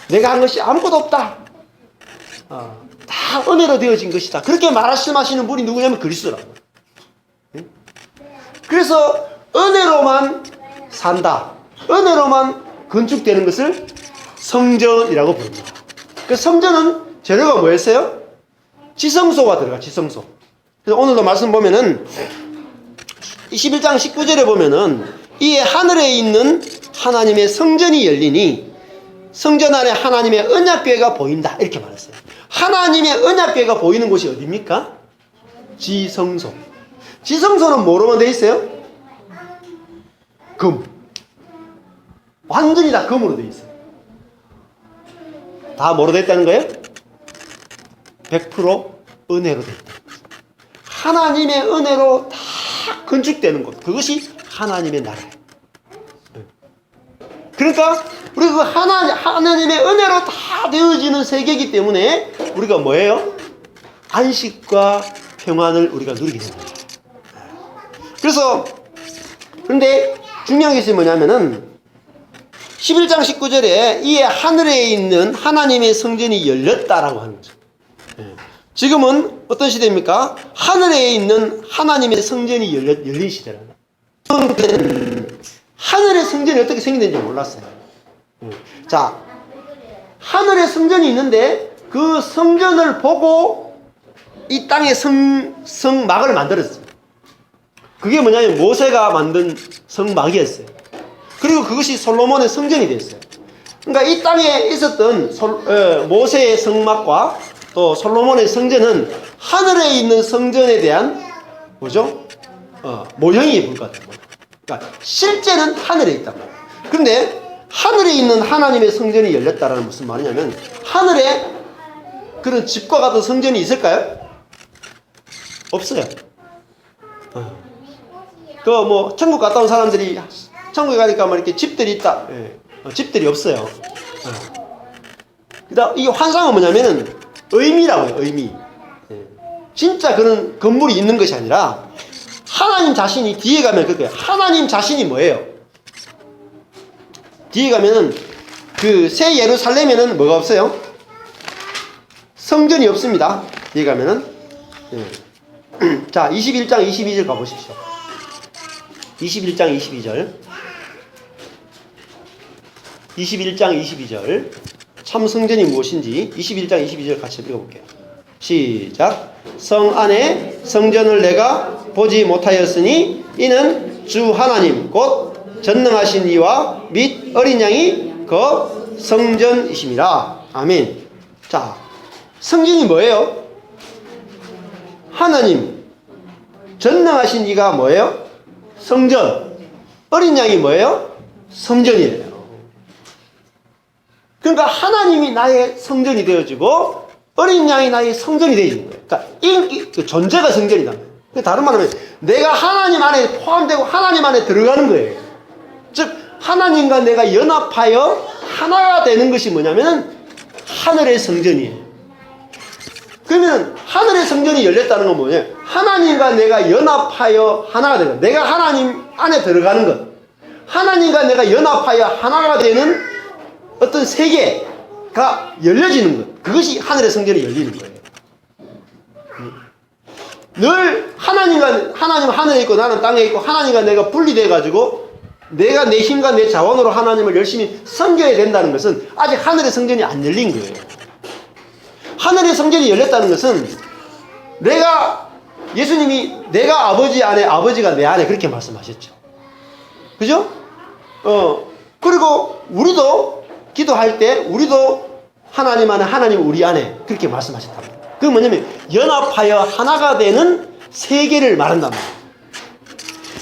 Speaker 1: 내가 한 것이 아무것도 없다. 다 은혜로 되어진 것이다. 그렇게 말씀하시는 분이 누구냐면 그리스도라고. 그래서 은혜로만 산다. 은혜로만 건축되는 것을 성전이라고 부릅니다. 그 성전은 재료가 뭐였어요? 지성소가 들어가. 지성소. 그래서 오늘도 말씀 보면은 21장 19절에 보면은 이에 하늘에 있는 하나님의 성전이 열리니 성전 안에 하나님의 언약궤가 보인다. 이렇게 말했어요. 하나님의 언약궤가 보이는 곳이 어디입니까? 지성소. 지성소는 뭐로만 되어 있어요? 금. 완전히 다 금으로 되어 있어요. 다 뭐로 되어 있다는 거예요? 100% 은혜로 되어 있다. 하나님의 은혜로 다 건축되는 것. 그것이 하나님의 나라예요. 그러니까 우리가 그 하나님의 은혜로 다 되어지는 세계이기 때문에 우리가 뭐예요? 안식과 평안을 우리가 누리게 됩니다. 그래서 그런데 중요한 것이 뭐냐면은 11장 19절에 이에 하늘에 있는 하나님의 성전이 열렸다라고 하는 거죠. 지금은 어떤 시대입니까? 하늘에 있는 하나님의 성전이 열린 시대라는 거예요. 하늘의 성전이 어떻게 생긴지 몰랐어요. 자, 하늘의 성전이 있는데 그 성전을 보고 이 땅에 성막을 만들었어요. 그게 뭐냐면 모세가 만든 성막이었어요. 그리고 그것이 솔로몬의 성전이 됐어요. 그러니까 이 땅에 있었던 모세의 성막과 또 솔로몬의 성전은 하늘에 있는 성전에 대한 뭐죠? 모형이 불과해요. 그러니까 실제는 하늘에 있단 말이에요. 그런데 하늘에 있는 하나님의 성전이 열렸다라는 무슨 말이냐면 하늘에 그런 집과 같은 성전이 있을까요? 없어요. 그 뭐 천국 갔다 온 사람들이 천국에 가니까 뭐 이렇게 집들이 있다. 집들이 없어요. 그다음 이 환상은 뭐냐면은 의미라고 해요. 의미. 진짜 그런 건물이 있는 것이 아니라 하나님 자신이 뒤에 가면 그거예요. 하나님 자신이 뭐예요? 뒤에 가면은 그 새 예루살렘에는 뭐가 없어요? 성전이 없습니다. 뒤에 가면은 자 21장 22절 가보십시오. 21장 22절 21장 22절 참 성전이 무엇인지 21장 22절 같이 읽어볼게요. 시작. 성 안에 성전을 내가 보지 못하였으니 이는 주 하나님 곧 전능하신 이와 및 어린 양이 그 성전이심이라. 아멘. 자, 성전이 뭐예요? 하나님. 전능하신 이가 뭐예요? 성전. 어린 양이 뭐예요? 성전이에요. 그러니까 하나님이 나의 성전이 되어지고 어린 양이 나의 성전이 되어지는 거예요. 그러니까 그 존재가 성전이다. 다른 말로 하면 내가 하나님 안에 포함되고 하나님 안에 들어가는 거예요. 즉 하나님과 내가 연합하여 하나가 되는 것이 뭐냐면 하늘의 성전이에요. 그러면 하늘의 성전이 열렸다는 건 뭐냐? 하나님과 내가 연합하여 하나가 되는 것. 내가 하나님 안에 들어가는 것. 하나님과 내가 연합하여 하나가 되는 어떤 세계가 열려지는 것. 그것이 하늘의 성전이 열리는 거예요. 늘 하나님 하늘에 있고 나는 땅에 있고 하나님과 내가 분리돼 가지고 내가 내 힘과 내 자원으로 하나님을 열심히 섬겨야 된다는 것은 아직 하늘의 성전이 안 열린 거예요. 하늘의 성전이 열렸다는 것은 예수님이 내가 아버지 안에 아버지가 내 안에 그렇게 말씀하셨죠. 그죠? 그리고 우리도 기도할 때 우리도 하나님 안에 하나님 우리 안에 그렇게 말씀하셨답니다. 그게 뭐냐면 연합하여 하나가 되는 세계를 말한단 말이에요.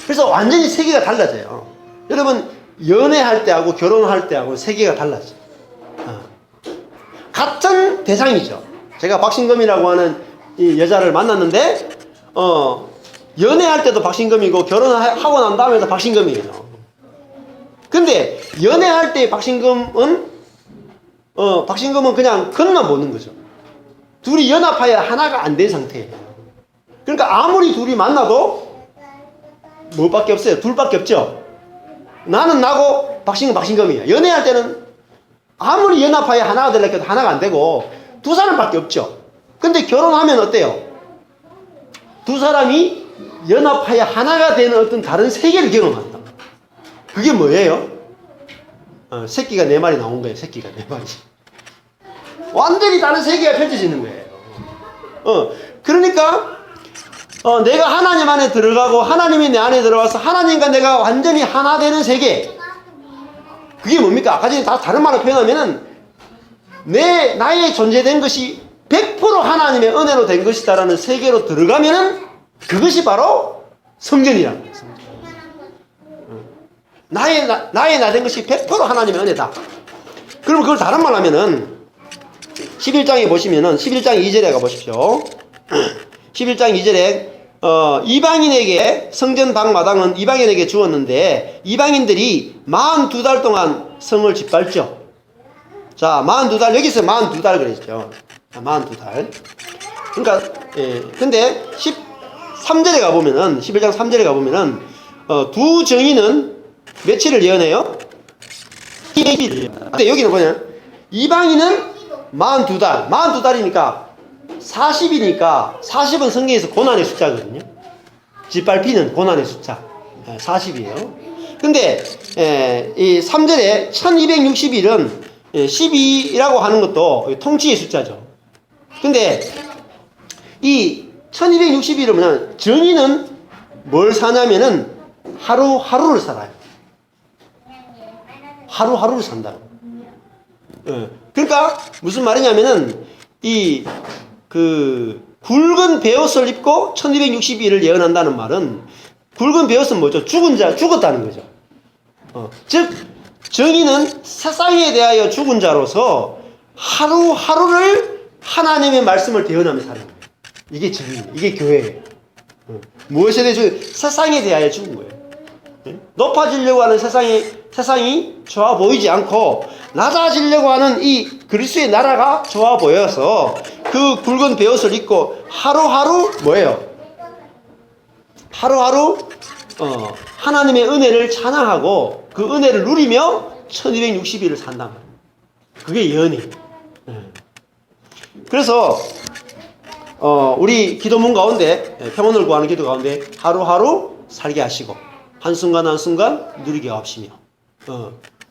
Speaker 1: 그래서 완전히 세계가 달라져요. 여러분 연애할 때하고 결혼할 때하고 세계가 달라져요. 같은 대상이죠. 제가 박신금이라고 하는 이 여자를 만났는데 연애할 때도 박신금이고 결혼하고 난 다음에도 박신금이에요. 근데 연애할 때 박신금은 그냥 겉만 보는 거죠. 둘이 연합하여 하나가 안 된 상태예요. 그러니까 아무리 둘이 만나도 뭐밖에 없어요? 둘밖에 없죠. 나는 나고 박신금이에요. 연애할 때는 아무리 연합하여 하나가 되려고 해도 하나가 안 되고 두 사람밖에 없죠. 근데 결혼하면 어때요? 두 사람이 연합하여 하나가 되는 어떤 다른 세계를 경험한다. 그게 뭐예요? 새끼가 4마리 나온 거예요. 새끼가 4마리. 완전히 다른 세계가 펼쳐지는 거예요. 그러니까 내가 하나님 안에 들어가고 하나님이 내 안에 들어와서 하나님과 내가 완전히 하나 되는 세계. 그게 뭡니까? 아까 전에 다른 말로 표현하면은 나의 존재된 것이 100% 하나님의 은혜로 된 것이다라는 세계로 들어가면은 그것이 바로 성전이라는 거예요. 나의 나 된 것이 100% 하나님의 은혜다. 그럼 그걸 다른 말로 하면은 11장에 보시면은 11장 2절에 가보십시오. 11장 2절에 이방인에게 성전 방마당은 이방인에게 주었는데 이방인들이 42달 동안 성을 짓밟죠. 자, 42달, 여기서 42달 그랬죠. 42달. 그러니까 근데 13절에 가보면은 11장 3절에 가보면은 두 정인은 며칠을 예언해요? 12일. 근데 여기는 뭐냐? 이방인은 42달이니까 40이니까 40은 성경에서 고난의 숫자거든요. 짓밟히는 고난의 숫자 40이에요. 근데 이 3절에 1260일은 12라고 하는 것도 통치의 숫자죠. 근데 이 1260일은 정의는 뭘 사냐면은 하루하루를 살아요. 하루하루를 산다. 그러니까 무슨 말이냐면은 굵은 베옷을 입고 1260일을 예언한다는 말은 굵은 베옷은 뭐죠? 죽었다는 거죠. 즉 정의는 세상에 대하여 죽은 자로서 하루하루를 하나님의 말씀을 대언하며 사는 거예요. 이게 정의예요. 이게 교회예요. 무엇에 대해 세상에 대하여 죽은 거예요. 높아지려고 하는 세상이 좋아 보이지 않고 낮아지려고 하는 이 그리스도의 나라가 좋아 보여서 그 굵은 베옷을 입고 하루하루 뭐예요? 하루하루 하나님의 은혜를 찬양하고 그 은혜를 누리며 1260일을 산단 말이에요. 그게 예언이에요. 그래서 우리 기도문 가운데 평온을 구하는 기도 가운데 하루하루 살게 하시고 한순간 한순간 누리게 하시며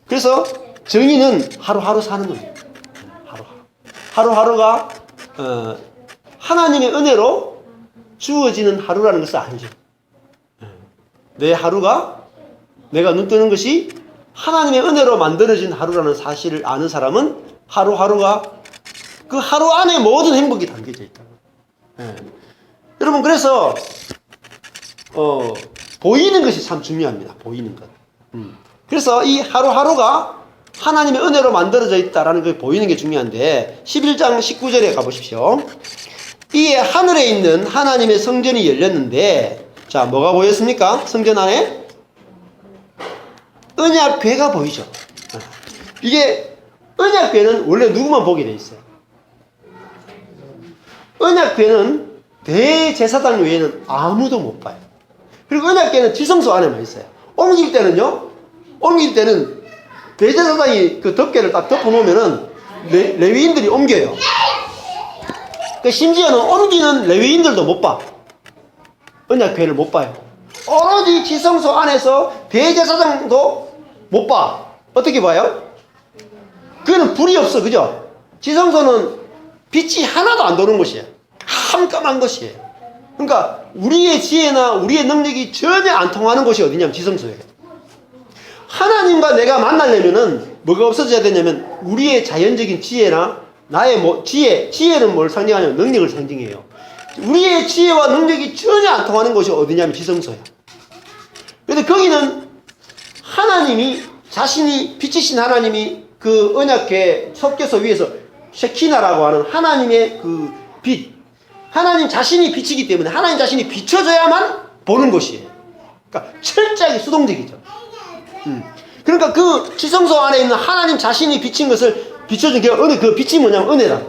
Speaker 1: 그래서 정의는 하루하루 사는 겁니다. 하루하루가 하나님의 은혜로 주어지는 하루라는 것은 아니죠. 내 하루가 내가 눈 뜨는 것이 하나님의 은혜로 만들어진 하루라는 사실을 아는 사람은 하루하루가 그 하루 안에 모든 행복이 담겨져 있다. 여러분 그래서 보이는 것이 참 중요합니다. 보이는 것. 그래서 이 하루하루가 하나님의 은혜로 만들어져 있다라는 걸 보이는 게 중요한데 11장 19절에 가보십시오. 이에 하늘에 있는 하나님의 성전이 열렸는데 자 뭐가 보였습니까? 성전 안에 언약궤가 보이죠. 이게 언약궤는 원래 누구만 보게 돼 있어요? 언약궤는 대제사장 외에는 아무도 못 봐요. 그리고 언약궤는 지성소 안에만 있어요. 옮길 때는요, 옮길 때는 대제사장이 그 덮개를 딱 덮어놓으면은 레위인들이 옮겨요. 그 심지어는 옮기는 레위인들도 못 봐. 언약궤를 못 봐요. 오로지 지성소 안에서 대제사장도 못 봐. 어떻게 봐요? 그거는 불이 없어, 그죠? 지성소는 빛이 하나도 안 도는 곳이에요. 깜깜한 것이에요. 그러니까 우리의 지혜나 우리의 능력이 전혀 안 통하는 곳이 어디냐면 지성소예요. 하나님과 내가 만나려면은 뭐가 없어져야 되냐면 우리의 자연적인 지혜나 나의 지혜는 뭘 상징하냐면 능력을 상징해요. 우리의 지혜와 능력이 전혀 안 통하는 곳이 어디냐면 지성소야. 근데 거기는 하나님이 자신이 빛이신 하나님이 그 언약궤 섭궤소 위에서 셰키나라고 하는 하나님의 그 빛, 하나님 자신이 빛이기 때문에 하나님 자신이 비춰져야만 보는 곳이에요. 그러니까 철저하게 수동적이죠. 그러니까 그 지성소 안에 있는 하나님 자신이 비친 것을 비춰준 게 그 빛이 뭐냐면 은혜다.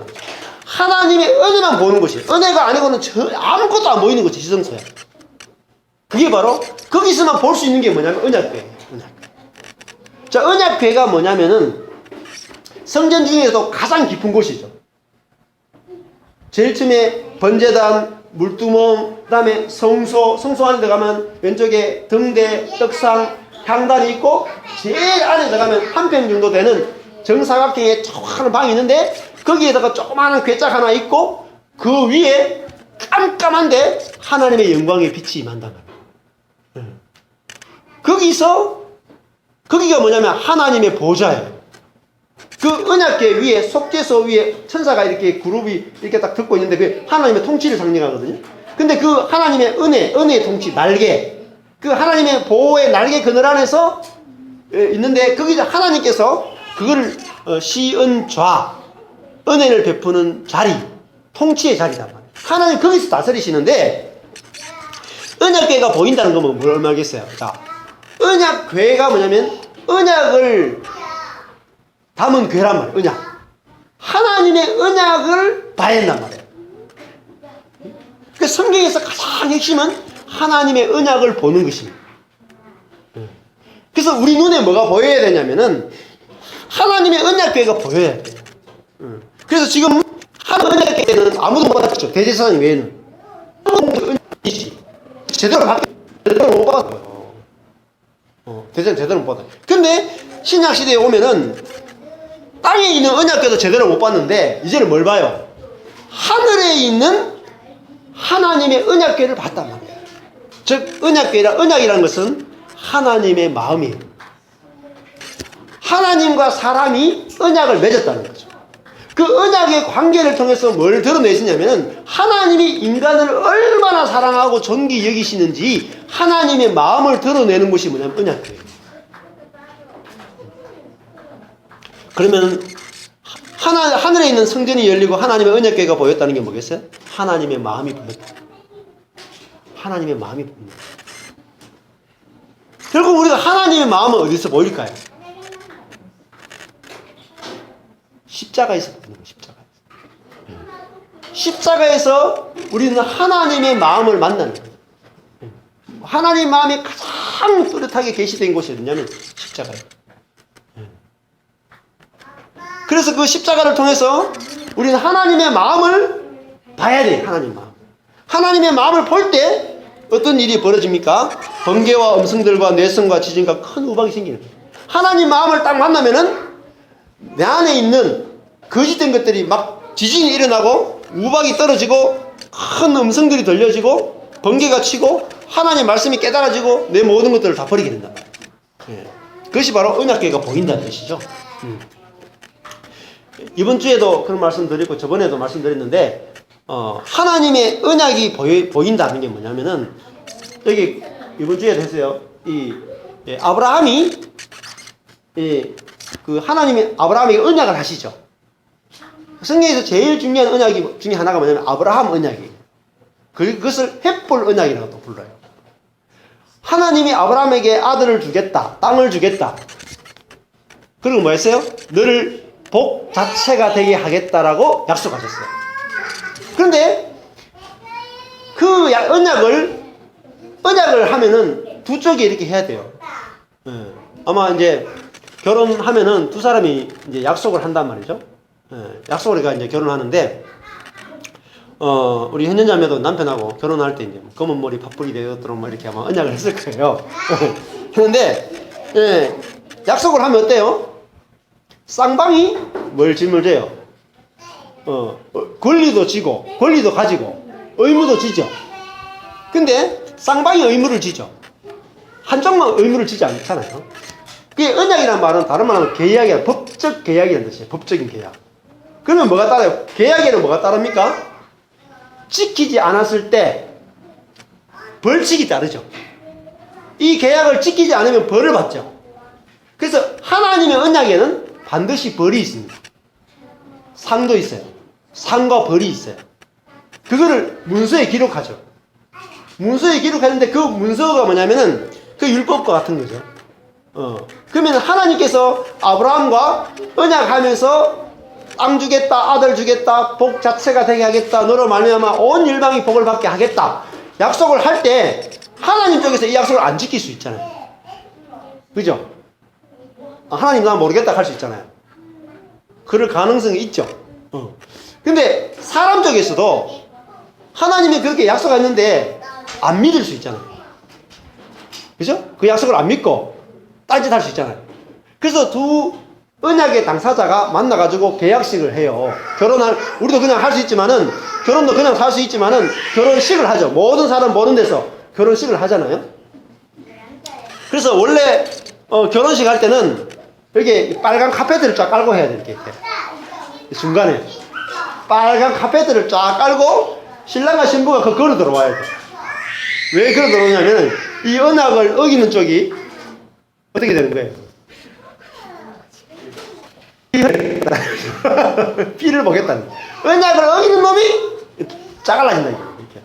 Speaker 1: 하나님의 은혜만 보는 것이에요. 은혜가 아니고는 아무것도 안 보이는 것이 지성소야. 그게 바로 거기서만 볼 수 있는 게 뭐냐면 언약궤예요. 언약궤. 자, 언약궤가 뭐냐면은 성전 중에서도 가장 깊은 곳이죠. 제일 처음에 번제단, 물두멍, 그 다음에 성소 안에 들어가면 왼쪽에 등대, 떡상, 향단이 있고 제일 안에 들어가면 한 평 정도 되는 정사각형의 조그마한 방이 있는데 거기에다가 조그마한 궤짝 하나 있고 그 위에 깜깜한데 하나님의 영광의 빛이 임한단 말이에요. 거기가 뭐냐면 하나님의 보좌예요. 그 언약궤 위에 속죄소 위에 천사가 이렇게 그룹이 이렇게 딱 듣고 있는데 그게 하나님의 통치를 상징하거든요. 근데 그 하나님의 은혜의 통치, 날개, 그 하나님의 보호의 날개 그늘 안에서 있는데 거기서 하나님께서 그거를 시은좌, 은혜를 베푸는 자리, 통치의 자리단 말이에요. 하나님 거기서 다스리시는데 언약궤가 보인다는 건 뭘 말하겠어요? 자, 언약궤가 뭐냐면 언약을 담은 궤란 말이에요. 언약. 하나님의 언약을 봐야 된단 말이에요. 그 성경에서 가장 핵심은 하나님의 언약을 보는 것입니다. 그래서 우리 눈에 뭐가 보여야 되냐면은 하나님의 언약궤가 보여야 돼요. 그래서 지금 언약궤는 아무도 못 받았죠. 대제사장 외에는. 언약이지. 제대로 못 받았어요. 대제사장 제대로 못 받아요. 근데 신약 시대에 오면은 땅에 있는 언약궤도 제대로 못 봤는데 이제는 뭘 봐요? 하늘에 있는 하나님의 언약궤를 봤단 말이에요. 즉 언약이라는 것은 하나님의 마음이에요. 하나님과 사람이 언약을 맺었다는 거죠. 그 언약의 관계를 통해서 뭘 드러내시냐면 하나님이 인간을 얼마나 사랑하고 존귀 여기시는지 하나님의 마음을 드러내는 것이 뭐냐면 언약궤예요. 그러면 하늘에 있는 성전이 열리고 하나님의 언약궤가 보였다는 게 뭐겠어요? 하나님의 마음이 보였다. 하나님의 마음이 보입니다. 결국 우리가 하나님의 마음은 어디서 보일까요? 십자가에서 보는 거예요. 십자가에서 우리는 하나님의 마음을 만나는 거예요. 하나님의 마음이 가장 뚜렷하게 계시된 곳이 어디냐면 십자가예요. 그래서 그 십자가를 통해서 우리는 하나님의 마음을 봐야 돼요. 하나님의 마음. 하나님의 마음을 볼 때 어떤 일이 벌어집니까? 번개와 음성들과 뇌성과 지진과 큰 우박이 생기는 거예요. 하나님 마음을 딱 만나면은 내 안에 있는 거짓된 것들이 막 지진이 일어나고 우박이 떨어지고 큰 음성들이 들려지고 번개가 치고 하나님 말씀이 깨달아지고 내 모든 것들을 다 버리게 된다. 그것이 바로 언약궤가 보인다는 뜻이죠. 이번 주에도 그런 말씀 드렸고 저번에도 말씀드렸는데 하나님의 언약이 보인다는 게 뭐냐면은 여기 이번 주에도 했어요. 아브라함이 그 하나님이 아브라함에게 언약을 하시죠. 성경에서 제일 중요한 언약이 중에 하나가 뭐냐면 아브라함 언약이에요. 그것을 헷볼 언약이라고 또 불러요. 하나님이 아브라함에게 아들을 주겠다, 땅을 주겠다. 그리고 뭐 했어요? 너를 복 자체가 되게 하겠다라고 약속하셨어요. 그런데 그 언약을 하면은 두 쪽이 이렇게 해야 돼요. 예. 아마 이제 결혼하면은 두 사람이 이제 약속을 한단 말이죠. 예. 약속을 해가 이제 결혼하는데, 우리 현현자매도 남편하고 결혼할 때 이제 검은 머리 팥불이 되었도록 뭐 이렇게 아마 언약을 했을 거예요. 했는데, 예. 약속을 하면 어때요? 쌍방이 뭘 짐을 져요? 권리도 지고, 권리도 가지고, 의무도 지죠. 근데 쌍방이 의무를 지죠. 한쪽만 의무를 지지 않잖아요. 그게 언약이라는 말은 다른 말로 계약이야. 법적 계약이라는 뜻이에요. 법적인 계약. 그러면 뭐가 따라요? 계약에는 뭐가 따릅니까? 지키지 않았을 때 벌칙이 따르죠. 이 계약을 지키지 않으면 벌을 받죠. 그래서 하나님의 언약에는 반드시 벌이 있습니다. 상도 있어요. 상과 벌이 있어요. 그거를 문서에 기록하죠. 문서에 기록하는데 그 문서가 뭐냐면은 그 율법과 같은 거죠. 그러면 하나님께서 아브라함과 언약하면서 땅 주겠다, 아들 주겠다, 복 자체가 되게 하겠다, 너로 말미암아 온 열방이 복을 받게 하겠다 약속을 할 때 하나님 쪽에서 이 약속을 안 지킬 수 있잖아요. 그죠? 하나님 나 모르겠다 할 수 있잖아요. 그럴 가능성이 있죠. 근데 사람 쪽에서도 하나님이 그렇게 약속했는데 안 믿을 수 있잖아요. 그죠? 그 약속을 안 믿고 딴짓할 수 있잖아요. 그래서 두 언약의 당사자가 만나가지고 계약식을 해요. 우리도 그냥 할 수 있지만은, 결혼도 그냥 할 수 있지만은, 결혼식을 하죠. 모든 사람 보는 데서 결혼식을 하잖아요. 그래서 원래, 결혼식 할 때는, 여기 빨간 카페트를 쫙 깔고 해야 돼요. 이렇게. 중간에. 빨간 카페트를 쫙 깔고, 신랑과 신부가 그 걸어 들어와야 돼. 왜 걸어 들어오냐면, 이 언약을 어기는 쪽이 어떻게 되는 거예요? 피를 보겠다는 거예요. 언약을 어기는 놈이 짜갈라진다. 이렇게.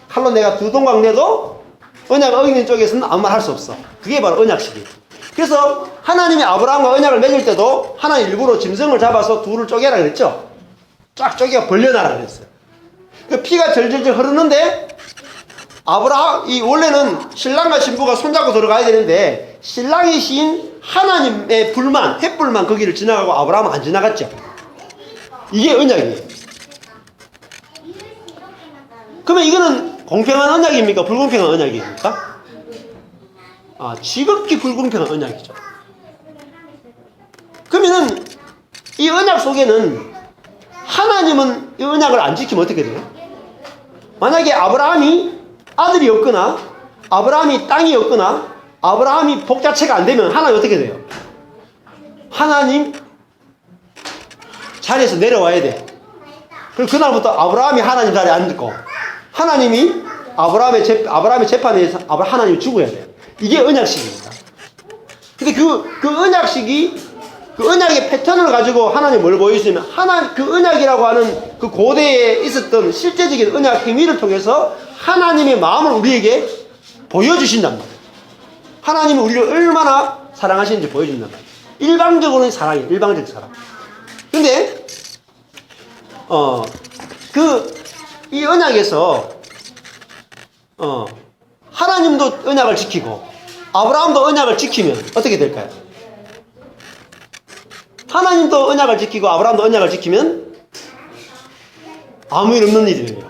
Speaker 1: 칼로 내가 두 동강 내도 언약을 어기는 쪽에서는 아무 말 할 수 없어. 그게 바로 언약식이에요. 그래서 하나님이 아브라함과 언약을 맺을 때도 하나님 일부러 짐승을 잡아서 둘을 쪼개라 그랬죠. 쫙 쪼개가 벌려놔라 그랬어요. 그 피가 절절절 흐르는데 이 원래는 신랑과 신부가 손잡고 들어가야 되는데 신랑이신 하나님의 불만, 햇불만 거기를 지나가고 아브라함은 안 지나갔죠. 이게 언약이에요. 그러면 이거는 공평한 언약입니까? 불공평한 언약입니까? 지극히 불공평한 언약이죠. 그러면은 이 언약 속에는 하나님은 이 언약을 안 지키면 어떻게 돼요? 만약에 아브라함이 아들이 없거나 아브라함이 땅이 없거나 아브라함이 복 자체가 안 되면 하나님 어떻게 돼요? 하나님 자리에서 내려와야 돼. 그리고 그날부터 아브라함이 하나님 자리에 앉고 하나님이 아브라함의 재판에 의해서 하나님이 죽어야 돼요. 이게 언약식입니다. 근데 그 언약식이 그 언약의 패턴을 가지고 하나님 뭘 보여주시면 그 언약이라고 하는 그 고대에 있었던 실제적인 언약 행위를 통해서 하나님의 마음을 우리에게 보여주신단 말이에요. 하나님은 우리를 얼마나 사랑하시는지 보여준단 말이에요. 일방적으로는 사랑이에요. 일방적 사랑. 근데 이 언약에서 하나님도 언약을 지키고 아브라함도 언약을 지키면 어떻게 될까요? 하나님도 언약을 지키고 아브라함도 언약을 지키면 아무 일 없는 일이에요.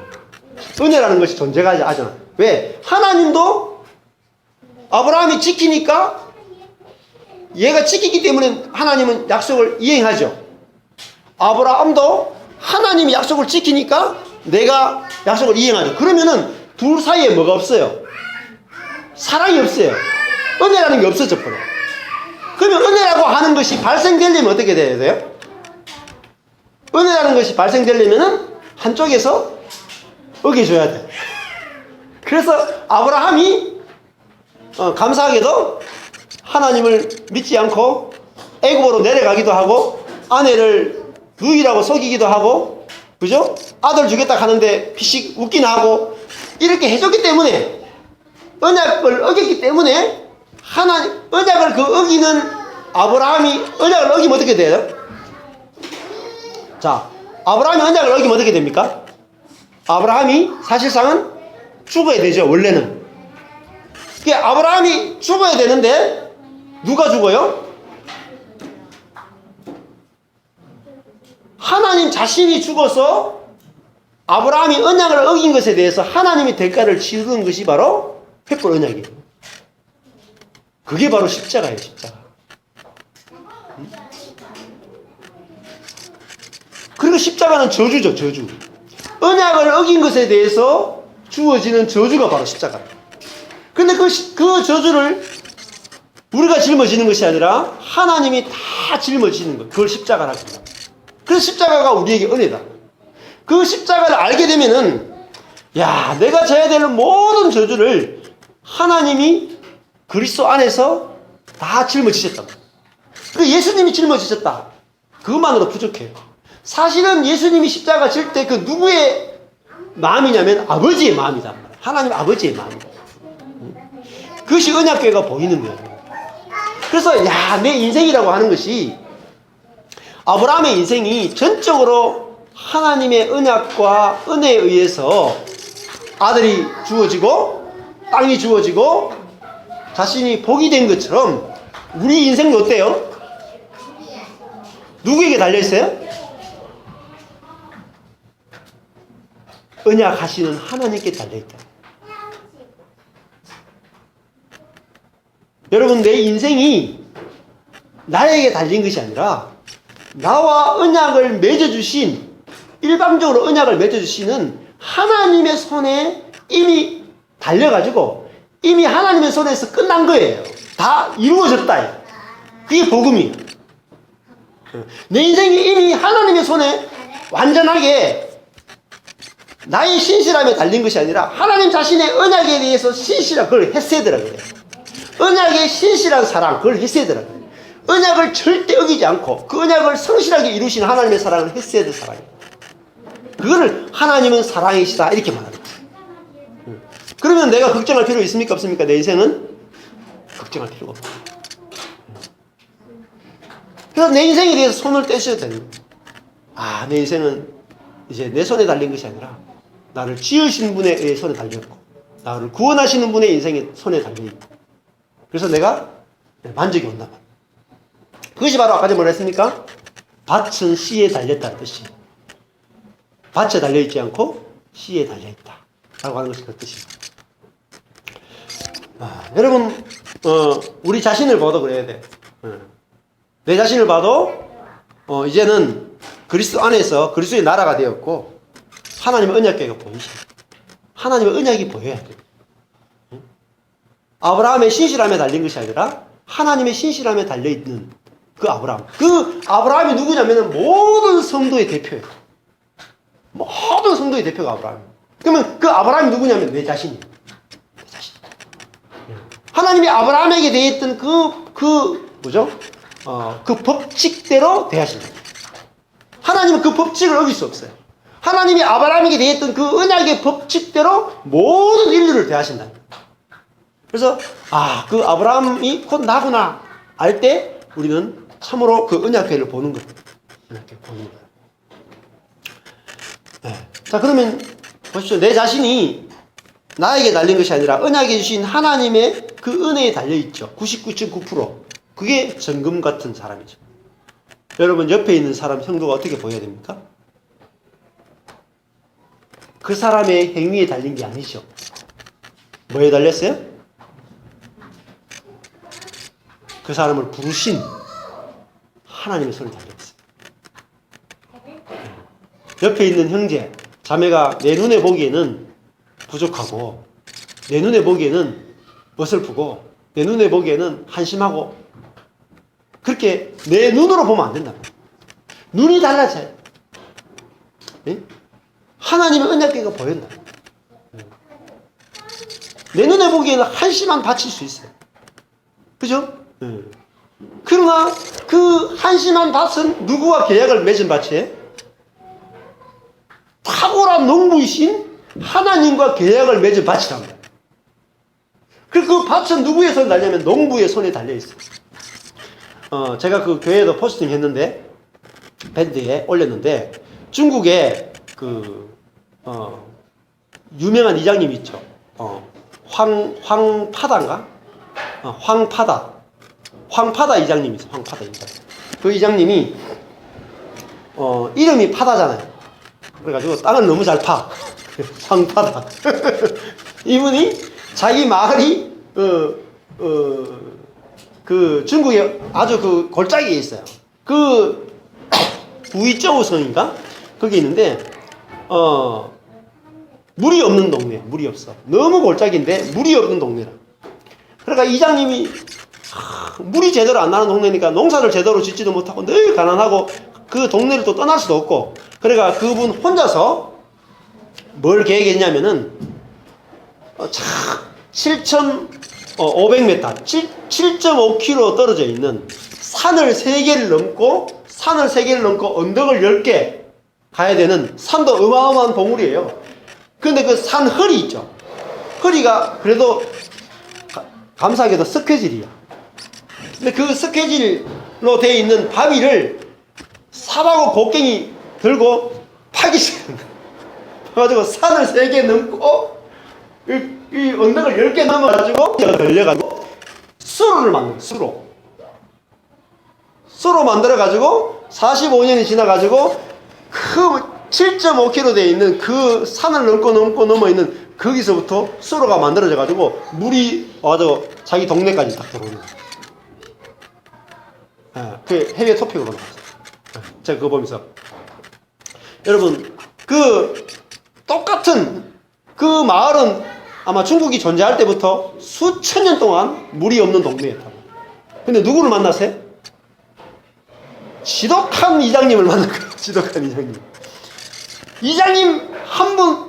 Speaker 1: 은혜라는 것이 존재가 하잖아요. 왜? 하나님도 아브라함이 지키니까 얘가 지키기 때문에 하나님은 약속을 이행하죠. 아브라함도 하나님이 약속을 지키니까 내가 약속을 이행하죠. 그러면은 둘 사이에 뭐가 없어요? 사랑이 없어요. 은혜라는 게 없어져 버려요. 그러면 은혜라고 하는 것이 발생되려면 어떻게 돼야 돼요? 은혜라는 것이 발생되려면은 한쪽에서 어겨줘야 돼. 그래서 아브라함이 감사하게도 하나님을 믿지 않고 애굽으로 내려가기도 하고 아내를 누이라고 속이기도 하고, 그죠? 아들 주겠다 하는데 피식 웃기나 하고 이렇게 해줬기 때문에 언약을 어겼기 때문에 언약을 어기는 아브라함이 언약을 어기면 어떻게 돼요? 자, 아브라함이 언약을 어기면 어떻게 됩니까? 아브라함이 사실상은 죽어야 되죠, 원래는. 그러니까 아브라함이 죽어야 되는데 누가 죽어요? 하나님 자신이 죽어서 아브라함이 언약을 어긴 것에 대해서 하나님이 대가를 치르는 것이 바로 횃불 언약이에요. 그게 바로 십자가예요, 십자가. 그리고 십자가는 저주죠, 저주. 언약을 어긴 것에 대해서 주어지는 저주가 바로 십자가예요. 근데 그 저주를 우리가 짊어지는 것이 아니라 하나님이 다 짊어지는 거예요. 그걸 십자가라고 합니다. 그래서 십자가가 우리에게 은혜다. 그 십자가를 알게 되면은, 야, 내가 져야 되는 모든 저주를 하나님이 그리스도 안에서 다 짊어지셨다. 그 예수님이 짊어지셨다. 그것만으로 부족해요. 사실은 예수님이 십자가 질 때 그 누구의 마음이냐면 아버지의 마음이다. 하나님 아버지의 마음이다. 그것이 언약궤가 보이는 거예요. 그래서 야, 내 인생이라고 하는 것이, 아브라함의 인생이 전적으로 하나님의 언약과 은혜에 의해서 아들이 주어지고 땅이 주어지고 자신이 복이 된 것처럼 우리 인생도 어때요? 누구에게 달려있어요? 언약하시는 하나님께 달려있다. 여러분, 내 인생이 나에게 달린 것이 아니라 나와 언약을 맺어주신, 일방적으로 언약을 맺어주시는 하나님의 손에 이미 달려가지고 이미 하나님의 손에서 끝난 거예요. 다 이루어졌다. 그게 복음이에요. 내 인생이 이미 하나님의 손에 완전하게 나의 신실함에 달린 것이 아니라 하나님 자신의 언약에 대해서 신실한, 그걸 헤세드라고 그래요. 언약의 신실한 사랑, 그걸 헤세드라고 해요. 언약을 절대 어기지 않고 그 언약을 성실하게 이루신 하나님의 사랑을 헤세드 사랑이에요. 그거를 하나님은 사랑이시다 이렇게 말합니다. 그러면 내가 걱정할 필요 있습니까, 없습니까? 내 인생은 걱정할 필요가 없다. 그래서 내 인생에 대해서 손을 떼셔도 됩니다. 아, 내 인생은 이제 내 손에 달린 것이 아니라 나를 지으신 분의 손에 달려있고 나를 구원하시는 분의 인생에 손에 달려있고, 그래서 내가 만족이 온다 말이야. 그것이 바로 아까 전에 뭐라 했습니까? 밭은 씨에 달렸다는 뜻이, 밭에 달려있지 않고 씨에 달려있다 라고 하는 것이 그 뜻입니다. 여러분, 우리 자신을 봐도 그래야 돼. 내 자신을 봐도 이제는 그리스도 안에서 그리스도의 나라가 되었고 하나님의 언약궤가 보이시, 하나님의 언약이 보여야 돼. 아브라함의 신실함에 달린 것이 아니라 하나님의 신실함에 달려있는 그 아브라함. 그 아브라함이 누구냐면 모든 성도의 대표예요. 모든 성도의 대표가 아브라함이에요. 그러면 그 아브라함이 누구냐면 내 자신이에요. 내 자신. 하나님이 아브라함에게 대했던 뭐죠? 그 법칙대로 대하신다. 하나님은 그 법칙을 어길 수 없어요. 하나님이 아브라함에게 대했던 그 언약의 법칙대로 모든 인류를 대하신다. 그래서 그 아브라함이 곧 나구나 알 때 우리는 참으로 그 언약궤를 보는 거예요. 이렇게 보는 거예요. 네. 자, 그러면 보십시오. 내 자신이 나에게 달린 것이 아니라 언약해 주신 하나님의 그 은혜에 달려있죠. 99.9%. 그게 정금 같은 사람이죠. 여러분, 옆에 있는 사람 형도가 어떻게 보여야 됩니까? 그 사람의 행위에 달린 게 아니죠. 뭐에 달렸어요? 그 사람을 부르신 하나님의 손에 달려있어요. 옆에 있는 형제, 자매가 내 눈에 보기에는 부족하고 내 눈에 보기에는 어설프고 내 눈에 보기에는 한심하고 그렇게 내 눈으로 보면 안 된다. 눈이 달라져요. 네? 하나님의 언약궤가 보인다. 내 눈에 보기에는 한심한 밭일 수 있어요. 그죠? 그러나 그 한심한 밭은 누구와 계약을 맺은 밭이에요? 탁월한 농부이신 하나님과 계약을 맺은 밭이랍니다. 그 밭은 누구의 손에 달냐면 농부의 손에 달려있어요. 제가 그 교회에도 포스팅 했는데, 밴드에 올렸는데, 중국에 유명한 이장님 있죠. 황파다인가? 황파다 이장님이 있어요. 황파다 이장. 그 이장님이 이름이 파다잖아요. 그래가지고 땅을 너무 잘 파. 황파다. 이분이 자기 마을이 그 중국에 아주 그 골짜기에 있어요. 그 부이저우성인가? 거기 있는데 물이 없는 동네. 물이 없어. 너무 골짜기인데 물이 없는 동네라. 그러니까 이장님이 물이 제대로 안 나는 동네니까 농사를 제대로 짓지도 못하고 늘 가난하고 그 동네를 또 떠날 수도 없고, 그러니까 그분 혼자서 뭘 계획했냐면은 7,500m 7.5km 떨어져 있는 산을 3개를 넘고 언덕을 10개 가야 되는, 산도 어마어마한 봉우리예요. 근데 그 산 허리 있죠. 허리가 그래도 감사하게도 스케줄이야. 근데 그 스케줄로 되어 있는 바위를 삽하고 곡괭이 들고 파기 시작합니다. 그래가지고 산을 3개 넘고 이 언덕을 10개 넘어가지고 걸려가지고 수로를 만들어요. 수로 만들어가지고 45년이 지나가지고 그 7.5km 되어 있는 그 산을 넘어 있는 거기서부터 수로가 만들어져가지고 물이 와서 자기 동네까지 딱 들어오는 거예요. 그 해외 토픽으로 나왔어요. 제가 그거 보면서 여러분, 그 똑같은 그 마을은 아마 중국이 존재할 때부터 수천 년 동안 물이 없는 동네였다. 근데 누구를 만났어요? 지독한 이장님을 만난 거예요. 지독한 이장님. 이장님 한 분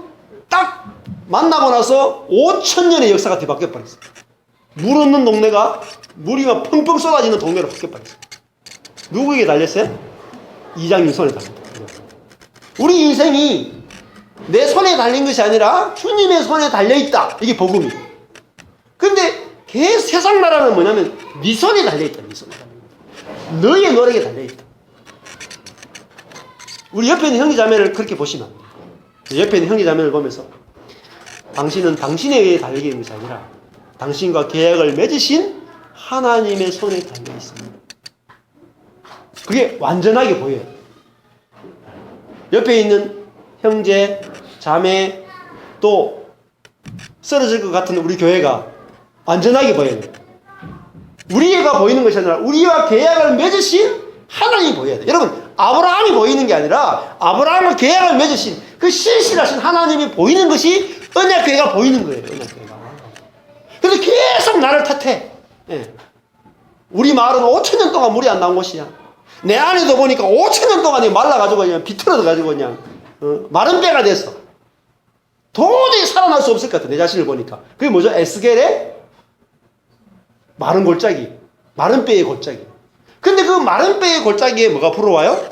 Speaker 1: 딱 만나고 나서 5,000년의 역사가 뒤바뀌어 버렸어요. 물 없는 동네가 물이 막 펑펑 쏟아지는 동네로 바뀌어 버렸어요. 누구에게 달렸어요? 이장님 손에 달렸다. 우리 인생이 내 손에 달린 것이 아니라 주님의 손에 달려있다. 이게 복음이에요. 근데 세상 나라는 뭐냐면 네 손에 달려있다. 네 손에 달려있다. 너의 노력에 달려있다. 우리 옆에 있는 형제자매를 그렇게 보시면 안 돼요. 옆에 있는 형제자매를 보면서 당신은 당신에 의해 달리는 것이 아니라 당신과 계약을 맺으신 하나님의 손에 달려있습니다. 그게 완전하게 보여요. 옆에 있는 형제, 자매, 또 쓰러질 것 같은 우리 교회가 완전하게 보여야 돼요. 우리가 보이는 것이 아니라 우리와 계약을 맺으신 하나님이 보여야 돼요. 여러분, 아브라함이 보이는 게 아니라 아브라함과 계약을 맺으신 그 신실하신 하나님이 보이는 것이 언약궤가 보이는 거예요. 언약궤가. 그래서 계속 나를 탓해. 예. 우리 마을은 5,000년 동안 물이 안 나온 곳이야. 내 안에도 보니까 5,000년 동안 말라가지고 그냥 비틀어져가지고 그냥 마른 배가 됐어. 도저히 살아날 수 없을 것 같아. 내 자신을 보니까. 그게 뭐죠? 에스겔의 마른 골짜기. 마른 배의 골짜기. 근데 그 마른 배의 골짜기에 뭐가 불어와요?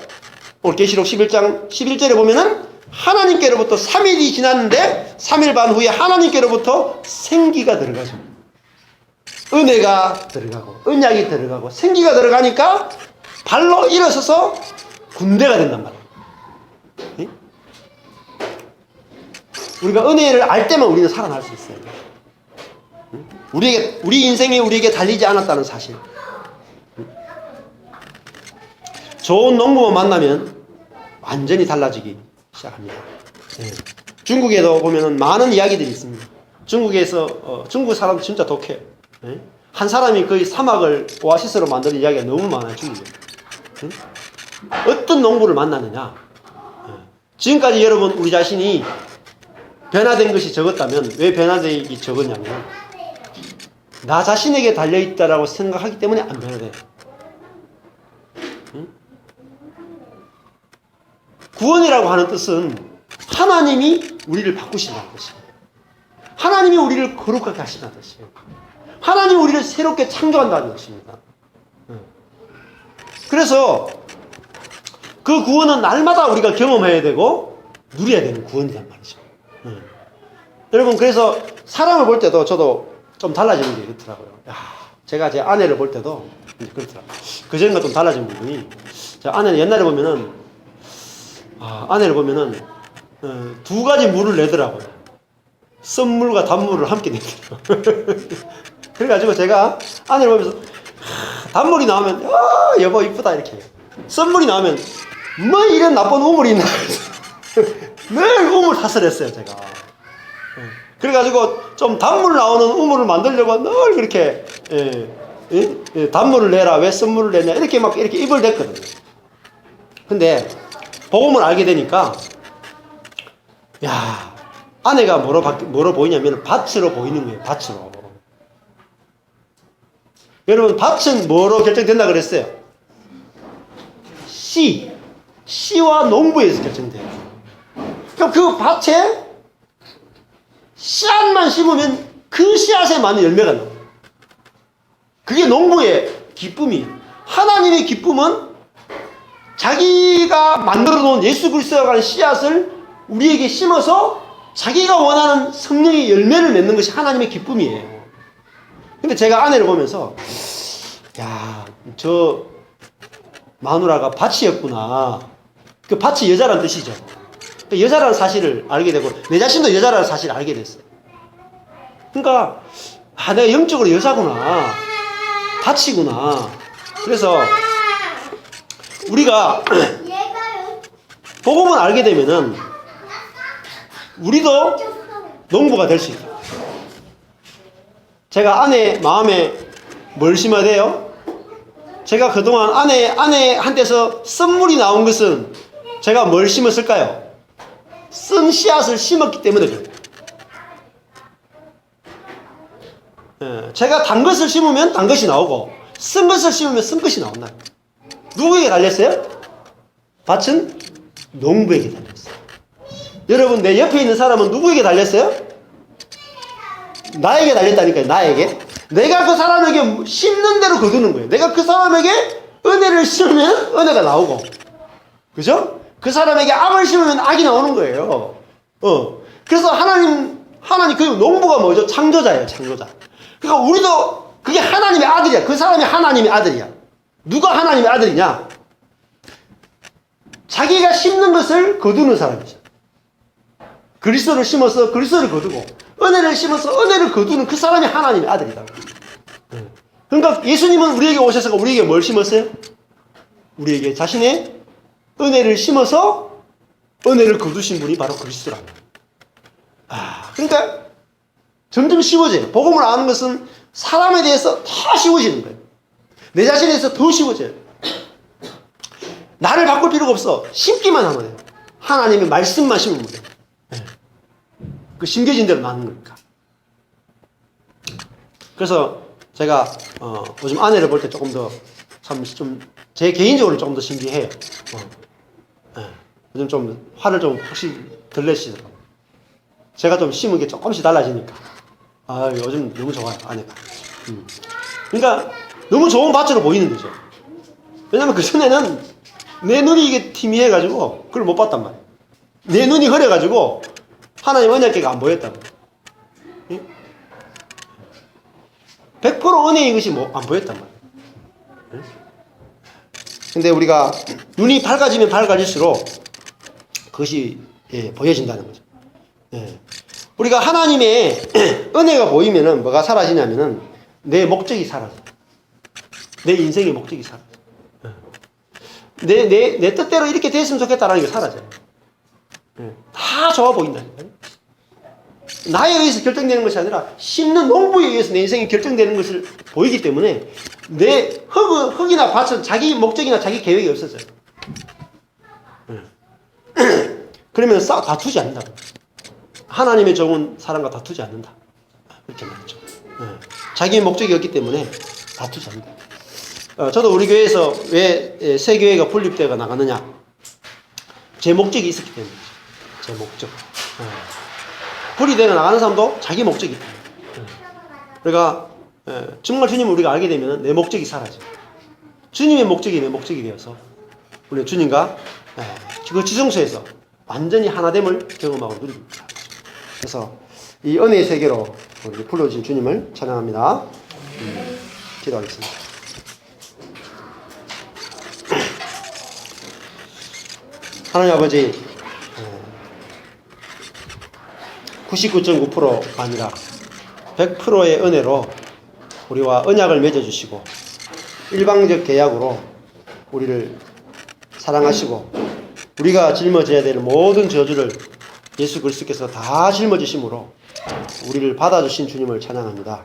Speaker 1: 오늘 계시록 11장 11절에 보면은 하나님께로부터 3일이 지났는데 3일 반 후에 하나님께로부터 생기가 들어가죠. 은혜가 들어가고 언약이 들어가고 생기가 들어가니까 발로 일어서서 군대가 된단 말이에요. 네? 우리가 은혜를 알 때만 우리는 살아날 수 있어요. 우리 인생이 우리에게 달리지 않았다는 사실. 좋은 농부만 만나면 완전히 달라지기 시작합니다. 네. 중국에도 보면은 많은 이야기들이 있습니다. 중국에서 중국 사람 진짜 독해요. 네? 한 사람이 거의 사막을 오아시스로 만드는 이야기가 너무 많아요. 중국에. 네? 어떤 농부를 만나느냐. 네. 지금까지 여러분 우리 자신이 변화된 것이 적었다면 왜 변화되기 적었냐면 나 자신에게 달려있다라고 생각하기 때문에 안 변화돼요. 구원이라고 하는 뜻은 하나님이 우리를 바꾸신다는 뜻이에요. 하나님이 우리를 거룩하게 하신다는 뜻이에요. 하나님이 우리를 새롭게 창조한다는 것입니다. 그래서 그 구원은 날마다 우리가 경험해야 되고 누려야 되는 구원이란 말이죠. 여러분, 그래서 사람을 볼 때도 저도 좀 달라지는 게 있더라고요. 제가 제 아내를 볼 때도 그렇더라고요. 그전과 좀 달라진 부분이, 제 아내는 옛날에 보면은 아내를 보면은 두 가지 물을 내더라고요. 선물과 단물을 함께 냈어요. 그래가지고 제가 아내를 보면서 단물이 나오면 여보 이쁘다 이렇게 해요. 선물이 나오면 뭐 이런 나쁜 우물이 있나 늘 우물 탓을 했어요 제가. 그래가지고 좀 단물 나오는 우물을 만들려고 늘 그렇게 단물을 내라 왜 선물을 내냐 이렇게 막 이렇게 입을 댔거든요. 근데 복음을 알게 되니까 야 아내가 뭐로 보이냐면 밭으로 보이는 거예요. 밭으로. 여러분 밭은 뭐로 결정된다 그랬어요? 씨와 농부에서 결정돼요. 그럼 그 밭에 씨앗만 심으면 그 씨앗에 맞는 열매가 나와요. 그게 농부의 기쁨이에요. 하나님의 기쁨은 자기가 만들어 놓은 예수 그리스도가 가는 씨앗을 우리에게 심어서 자기가 원하는 성령의 열매를 맺는 것이 하나님의 기쁨이에요. 근데 제가 아내를 보면서 야, 저 마누라가 밭이었구나. 그 밭이 여자란 뜻이죠. 여자라는 사실을 알게 되고 내 자신도 여자라는 사실을 알게 됐어요. 그러니까 내가 영적으로 여자구나. 밭이구나. 그래서 우리가 복음을 알게 되면은 우리도 농부가 될 수 있다. 제가 아내 마음에 뭘 심어야 돼요? 제가 그동안 아내한테서 선물이 나온 것은 제가 뭘 심었을까요? 쓴 씨앗을 심었기 때문에 그래요. 제가 단 것을 심으면 단 것이 나오고 쓴 것을 심으면 쓴 것이 나온다. 누구에게 달렸어요? 밭은 농부에게 달렸어요. 여러분 내 옆에 있는 사람은 누구에게 달렸어요? 나에게 달렸다니까요. 나에게. 내가 그 사람에게 심는 대로 거두는 거예요. 내가 그 사람에게 은혜를 심으면 은혜가 나오고, 그죠? 그 사람에게 악을 심으면 악이 나오는 거예요. 그래서 하나님 그 농부가 뭐죠? 창조자예요. 창조자. 그러니까 우리도 그게 하나님의 아들이야. 그 사람이 하나님의 아들이야. 누가 하나님의 아들이냐? 자기가 심는 것을 거두는 사람이죠. 그리스도를 심어서 그리스도를 거두고 은혜를 심어서 은혜를 거두는 그 사람이 하나님의 아들이다. 그러니까 예수님은 우리에게 오셔서 우리에게 뭘 심었어요? 우리에게 자신의 은혜를 심어서 은혜를 거두신 분이 바로 그리스도라는 거예요. 그러니까 점점 쉬워져요. 복음을 아는 것은 사람에 대해서 다 쉬워지는 거예요. 내 자신에 대해서 더 쉬워져요. 나를 바꿀 필요가 없어. 심기만 하면 돼요. 하나님의 말씀만 심으면 돼요. 그 심겨진 대로 나는 거니까. 그래서 제가 요즘 아내를 볼 때 조금 더 참 좀 제 개인적으로 조금 더 신기해요. 요즘 좀 화를 좀 확실히 덜 내시더라고요. 제가 좀 심은 게 조금씩 달라지니까 요즘 너무 좋아요 아내가. 그러니까 너무 좋은 밭으로 보이는 거죠. 왜냐면 그전에는 내 눈이 이게 희미해가지고 그걸 못 봤단 말이에요. 내 눈이 흐려가지고 하나님 언약궤가 안 보였단 말이에요. 100% 은혜인 것이 안 보였단 말이에요. 근데 우리가 눈이 밝아지면 밝아질수록 그것이 보여진다는 거죠. 우리가 하나님의 은혜가 보이면은 뭐가 사라지냐면은 내 목적이 사라져요. 내 인생의 목적이 사라져요. 내 뜻대로 이렇게 됐으면 좋겠다라는 게 사라져요. 다 좋아 보인다니까요. 나에 의해서 결정되는 것이 아니라 심는 농부에 의해서 내 인생이 결정되는 것을 보이기 때문에 내 흙이나 밭은 자기 목적이나 자기 계획이 없어져요. 그러면 다투지 않는다. 하나님의 종은 사람과 다투지 않는다. 이렇게 말이죠. 자기의 목적이 없기 때문에 다투지 않는다. 저도 우리 교회에서 왜 새 교회가 분립되어 나가느냐? 제 목적이 있었기 때문이죠. 제 목적. 분리되어 나가는 사람도 자기 목적이 있다. 그러니까 정말 주님을 우리가 알게 되면 내 목적이 사라져요. 주님의 목적이 내 목적이 되어서 우리 주님과 그 지성소에서 완전히 하나됨을 경험하고 누립니다. 그래서 이 은혜의 세계로 우리 불러주신 주님을 찬양합니다. 기도하겠습니다. 하나님 아버지, 99.9%가 아니라 100%의 은혜로 우리와 언약을 맺어주시고 일방적 계약으로 우리를 사랑하시고 우리가 짊어져야 될 모든 저주를 예수 그리스도께서 다 짊어지심으로 우리를 받아주신 주님을 찬양합니다.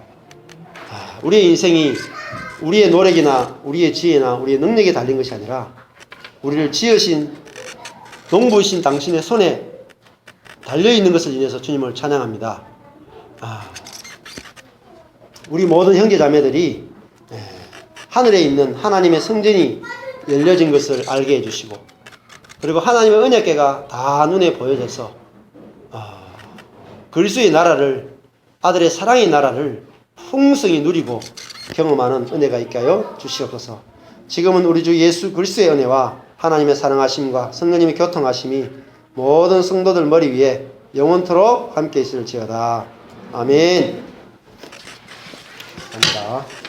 Speaker 1: 우리의 인생이 우리의 노력이나 우리의 지혜나 우리의 능력에 달린 것이 아니라 우리를 지으신 농부이신 당신의 손에 달려있는 것을 인해서 주님을 찬양합니다. 우리 모든 형제자매들이 하늘에 있는 하나님의 성전이 열려진 것을 알게 해주시고 그리고 하나님의 언약궤가 다 눈에 보여져서 그리스도의 나라를 아들의 사랑의 나라를 풍성히 누리고 경험하는 은혜가 있게 하여 주시옵소서. 지금은 우리 주 예수 그리스도의 은혜와 하나님의 사랑하심과 성령님의 교통하심이 모든 성도들 머리 위에 영원토록 함께 있을지어다. 아멘. 감사합니다.